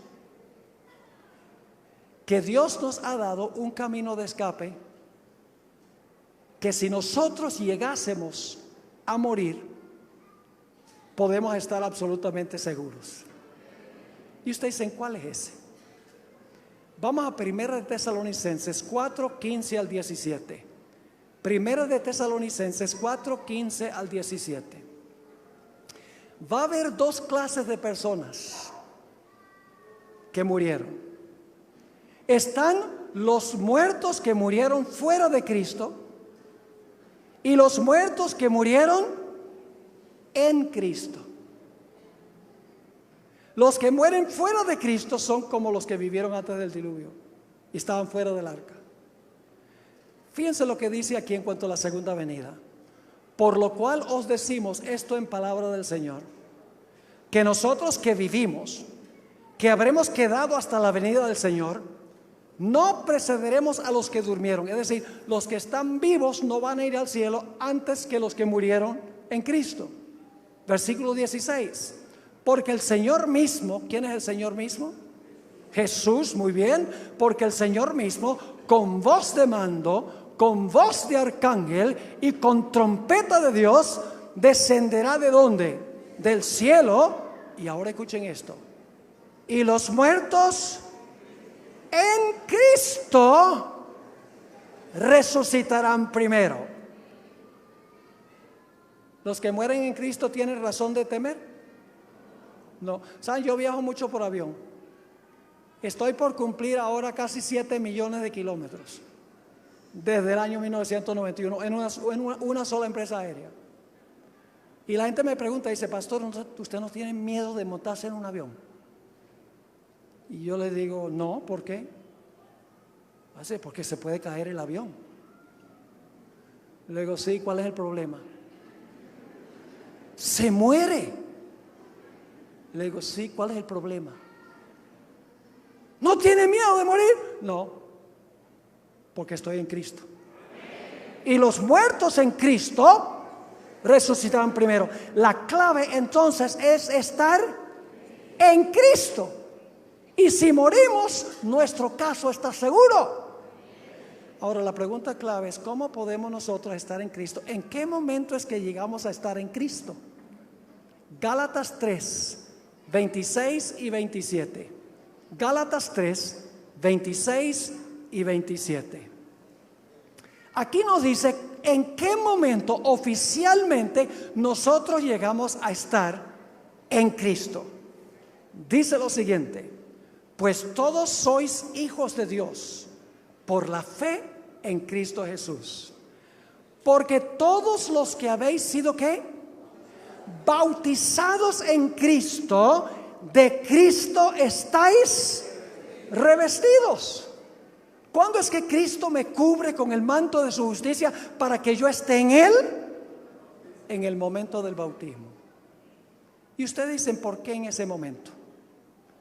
que Dios nos ha dado un camino de escape, que si nosotros llegásemos a morir, podemos estar absolutamente seguros. Y ustedes dicen, ¿cuál es ese? Vamos a 1 de Tesalonicenses 4, 15 al 17. 1 de Tesalonicenses 4, 15 al 17. va a haber dos clases de personas que murieron. Están los muertos que murieron fuera de Cristo y los muertos que murieron en Cristo. Los que mueren fuera de Cristo son como los que vivieron antes del diluvio y estaban fuera del arca. Fíjense lo que dice aquí en cuanto a la segunda venida. Por lo cual os decimos esto en palabra del Señor, que nosotros que vivimos, que habremos quedado hasta la venida del Señor, no precederemos a los que durmieron. Es decir, los que están vivos no van a ir al cielo antes que los que murieron en Cristo. Versículo 16. Porque el Señor mismo, ¿quién es el Señor mismo? Jesús, muy bien. Porque el Señor mismo, con voz de mando, con voz de arcángel y con trompeta de Dios, descenderá ¿de dónde? Del cielo. Y ahora escuchen esto. Y los muertos en Cristo resucitarán primero. ¿Los que mueren en Cristo tienen razón de temer? No. ¿Saben? Yo viajo mucho por avión. Estoy por cumplir ahora casi 7 millones de kilómetros desde el año 1991 en una sola empresa aérea. Y la gente me pregunta, dice, pastor, ¿usted no tiene miedo de montarse en un avión? Y yo le digo, no, ¿por qué? Porque se puede caer el avión. Le digo, sí, ¿cuál es el problema? Se muere. Le digo, sí, ¿cuál es el problema? ¿No tiene miedo de morir? No, porque estoy en Cristo. Y los muertos en Cristo resucitarán primero. La clave entonces es estar en Cristo. Y si morimos, nuestro caso está seguro. Ahora la pregunta clave es, ¿cómo podemos nosotros estar en Cristo? ¿En qué momento es que llegamos a estar en Cristo? Gálatas 3, 26 y 27. Gálatas 3, 26 y 27. Aquí nos dice en qué momento oficialmente nosotros llegamos a estar en Cristo. Dice lo siguiente: pues todos sois hijos de Dios por la fe en Cristo Jesús. Porque todos los que habéis sido ¿qué? Bautizados en Cristo, de Cristo estáis revestidos. ¿Cuándo es que Cristo me cubre con el manto de su justicia para que yo esté en Él? En el momento del bautismo. Y ustedes dicen, ¿por qué en ese momento?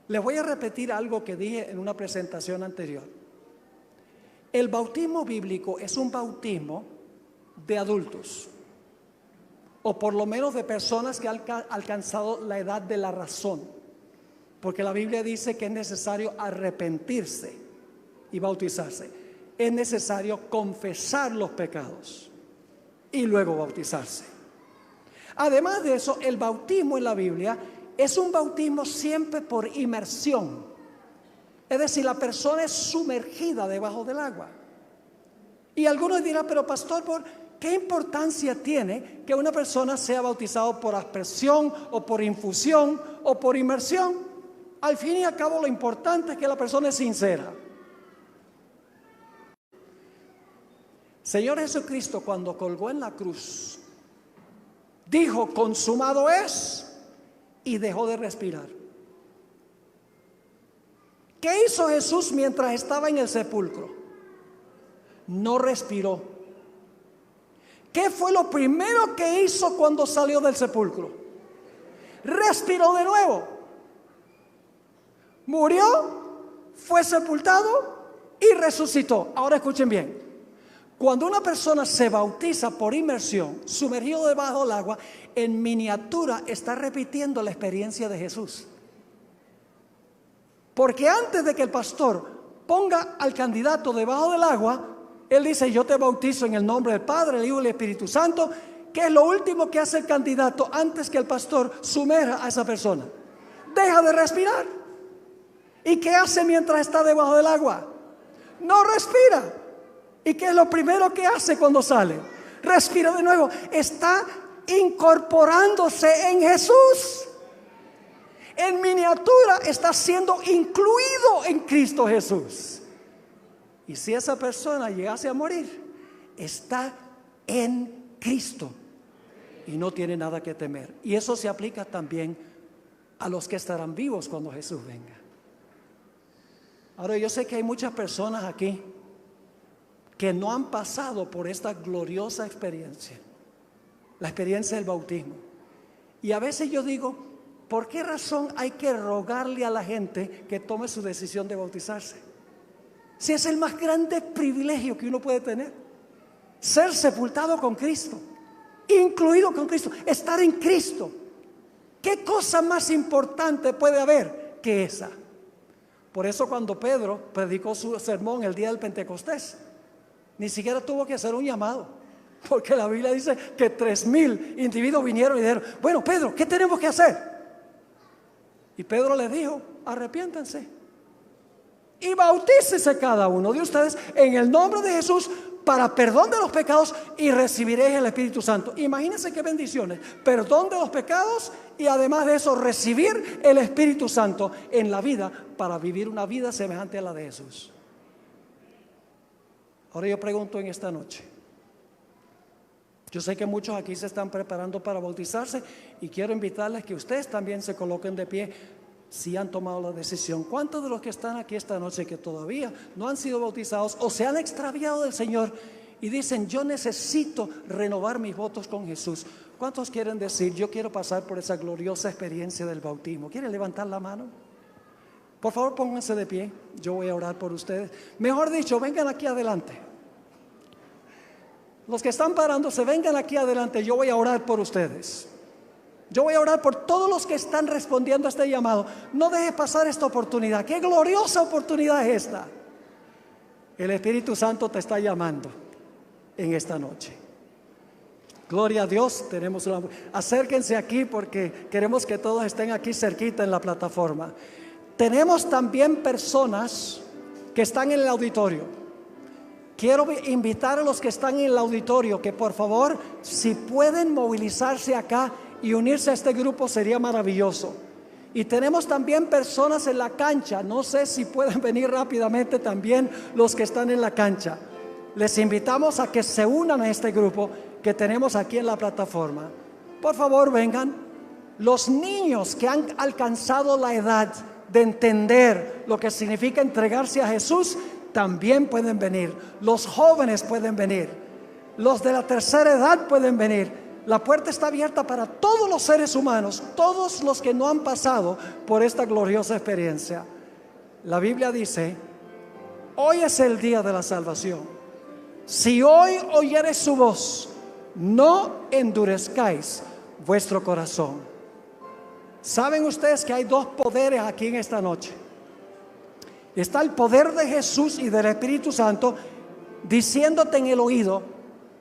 Les voy a repetir algo que dije en una presentación anterior. El bautismo bíblico es un bautismo de adultos, o por lo menos de personas que han alcanzado la edad de la razón, porque la Biblia dice que es necesario arrepentirse y bautizarse. Es necesario confesar los pecados y luego bautizarse. Además de eso, el bautismo en la Biblia es un bautismo siempre por inmersión. Es decir, la persona es sumergida debajo del agua. Y algunos dirán, pero pastor, ¿qué importancia tiene que una persona sea bautizada por aspersión o por infusión o por inmersión? Al fin y al cabo, lo importante es que la persona es sincera. Señor Jesucristo, cuando colgó en la cruz, dijo, consumado es, y dejó de respirar. ¿Qué hizo Jesús mientras estaba en el sepulcro? No respiró. ¿Qué fue lo primero que hizo cuando salió del sepulcro? Respiró de nuevo. Murió, fue sepultado y resucitó. Ahora escuchen bien. Cuando una persona se bautiza por inmersión, sumergido debajo del agua, en miniatura está repitiendo la experiencia de Jesús. Porque antes de que el pastor ponga al candidato debajo del agua, él dice, yo te bautizo en el nombre del Padre, el Hijo y el Espíritu Santo, que es lo último que hace el candidato antes que el pastor sumerja a esa persona. Deja de respirar. ¿Y qué hace mientras está debajo del agua? No respira. ¿Y qué es lo primero que hace cuando sale? Respira de nuevo. Está incorporándose en Jesús. En miniatura está siendo incluido en Cristo Jesús. Y si esa persona llegase a morir, está en Cristo y no tiene nada que temer. Y eso se aplica también a los que estarán vivos cuando Jesús venga. Ahora, yo sé que hay muchas personas aquí que no han pasado por esta gloriosa experiencia, la experiencia del bautismo. Y a veces yo digo, ¿por qué razón hay que rogarle a la gente que tome su decisión de bautizarse? Si es el más grande privilegio que uno puede tener, ser sepultado con Cristo, incluido con Cristo, estar en Cristo. ¿Qué cosa más importante puede haber que esa? Por eso cuando Pedro predicó su sermón el día del Pentecostés, ni siquiera tuvo que hacer un llamado, porque la Biblia dice que 3,000 individuos vinieron y dijeron, bueno, Pedro, ¿qué tenemos que hacer? Y Pedro les dijo, arrepiéntanse y bautícese cada uno de ustedes en el nombre de Jesús para perdón de los pecados y recibiréis el Espíritu Santo. Imagínense qué bendiciones, perdón de los pecados y además de eso recibir el Espíritu Santo en la vida para vivir una vida semejante a la de Jesús. Ahora yo pregunto en esta noche, yo sé que muchos aquí se están preparando para bautizarse y quiero invitarles que ustedes también se coloquen de pie si han tomado la decisión. ¿Cuántos de los que están aquí esta noche que todavía no han sido bautizados o se han extraviado del Señor y dicen, yo necesito renovar mis votos con Jesús? ¿Cuántos quieren decir, yo quiero pasar por esa gloriosa experiencia del bautismo? ¿Quieren levantar la mano? Por favor, pónganse de pie, yo voy a orar por ustedes. Mejor dicho, vengan aquí adelante. Los que están parándose, vengan aquí adelante, yo voy a orar por ustedes. Yo voy a orar por todos los que están respondiendo a este llamado. No dejes pasar esta oportunidad. ¡Qué gloriosa oportunidad es esta! El Espíritu Santo te está llamando en esta noche. Gloria a Dios. Acérquense aquí porque queremos que todos estén aquí cerquita en la plataforma. Tenemos también personas que están en el auditorio. Quiero invitar a los que están en el auditorio que por favor, si pueden movilizarse acá y unirse a este grupo sería maravilloso. Y tenemos también personas en la cancha. No sé si pueden venir rápidamente también los que están en la cancha. Les invitamos a que se unan a este grupo que tenemos aquí en la plataforma. Por favor, vengan. Los niños que han alcanzado la edad de entender lo que significa entregarse a Jesús también pueden venir. Los jóvenes pueden venir. Los de la tercera edad pueden venir. La puerta está abierta para todos los seres humanos, todos los que no han pasado por esta gloriosa experiencia. La Biblia dice, hoy es el día de la salvación. Si hoy oyeres su voz, no endurezcáis vuestro corazón. ¿Saben ustedes que hay dos poderes aquí en esta noche? Está el poder de Jesús y del Espíritu Santo diciéndote en el oído,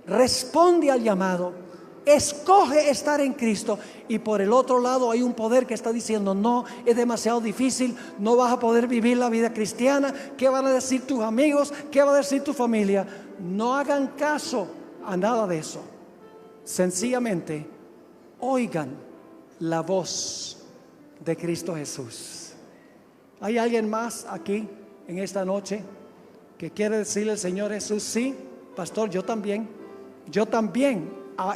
responde al llamado. Escoge estar en Cristo. Y por el otro lado hay un poder que está diciendo, no, es demasiado difícil, no vas a poder vivir la vida cristiana. ¿Qué van a decir tus amigos? ¿Qué va a decir tu familia? No hagan caso a nada de eso. Sencillamente oigan la voz de Cristo Jesús. ¿Hay alguien más aquí en esta noche que quiere decirle al Señor Jesús, sí, pastor, yo también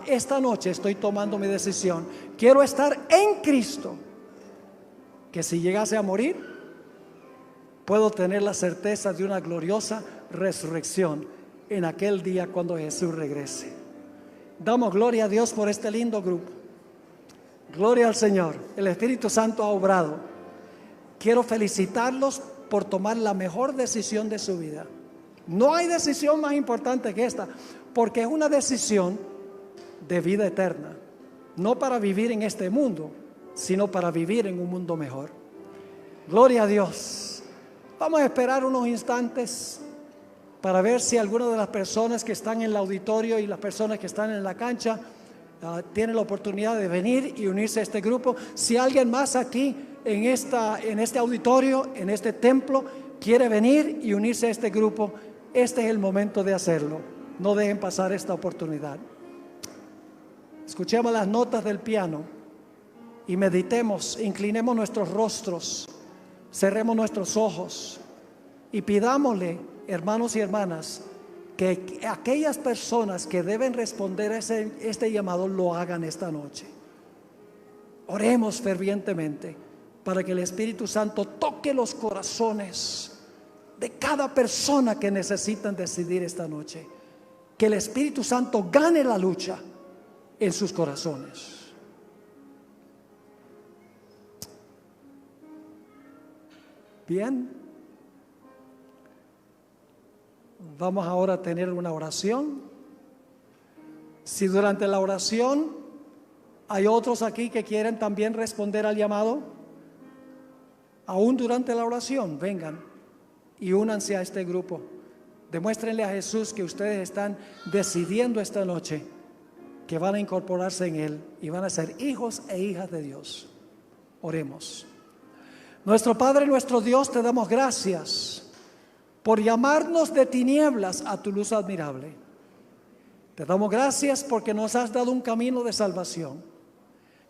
esta noche estoy tomando mi decisión, quiero estar en Cristo, que si llegase a morir puedo tener la certeza de una gloriosa resurrección en aquel día cuando Jesús regrese? Damos gloria a Dios por este lindo grupo. Gloria al Señor. El Espíritu Santo ha obrado. Quiero felicitarlos por tomar la mejor decisión de su vida. No hay decisión más importante que esta, porque es una decisión de vida eterna, no para vivir en este mundo, sino para vivir en un mundo mejor. Gloria a Dios. Vamos a esperar unos instantes para ver si alguna de las personas que están en el auditorio y las personas que están en la cancha tienen la oportunidad de venir y unirse a este grupo. Si alguien más aquí en este auditorio, en este templo, quiere venir y unirse a este grupo, este es el momento de hacerlo. No dejen pasar esta oportunidad. escuchemos las notas del piano y meditemos, inclinemos nuestros rostros, cerremos nuestros ojos y pidámosle, hermanos y hermanas, que aquellas personas que deben responder a este llamado lo hagan esta noche. Oremos fervientemente para que el Espíritu Santo toque los corazones de cada persona que necesitan decidir esta noche. Que el Espíritu Santo gane la lucha en sus corazones. Bien. Vamos ahora a tener una oración. Si durante la oración hay otros aquí que quieren también responder al llamado, aún durante la oración, vengan y únanse a este grupo. Demuéstrenle a Jesús que ustedes están decidiendo esta noche que van a incorporarse en Él y van a ser hijos e hijas de Dios. Oremos. Nuestro Padre, nuestro Dios, te damos gracias por llamarnos de tinieblas a tu luz admirable. Te damos gracias porque nos has dado un camino de salvación.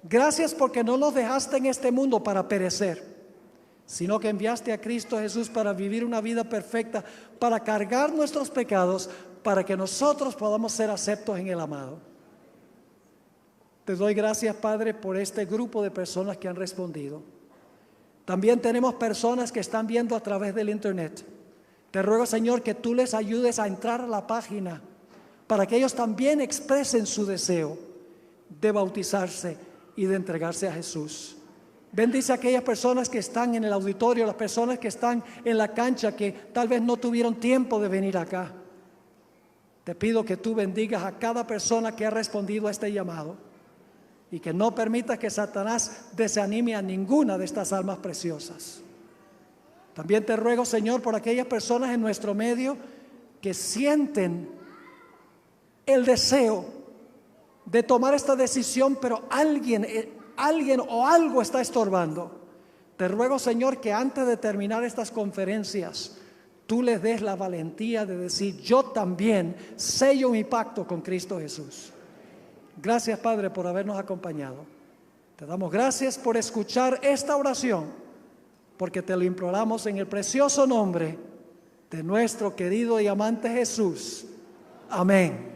Gracias porque no nos dejaste en este mundo para perecer, sino que enviaste a Cristo Jesús para vivir una vida perfecta, para cargar nuestros pecados, para que nosotros podamos ser aceptos en el amado. Te doy gracias, Padre, por este grupo de personas que han respondido. También tenemos personas que están viendo a través del internet. Te ruego, Señor, que tú les ayudes a entrar a la página para que ellos también expresen su deseo de bautizarse y de entregarse a Jesús. Bendice a aquellas personas que están en el auditorio, las personas que están en la cancha, que tal vez no tuvieron tiempo de venir acá. Te pido que tú bendigas a cada persona que ha respondido a este llamado y que no permitas que Satanás desanime a ninguna de estas almas preciosas. También te ruego, Señor, por aquellas personas en nuestro medio que sienten el deseo de tomar esta decisión, pero alguien o algo está estorbando. Te ruego, Señor, que antes de terminar estas conferencias, tú les des la valentía de decir: yo también sello mi pacto con Cristo Jesús. Gracias, Padre, por habernos acompañado. Te damos gracias por escuchar esta oración, porque te lo imploramos en el precioso nombre de nuestro querido y amante Jesús. Amén.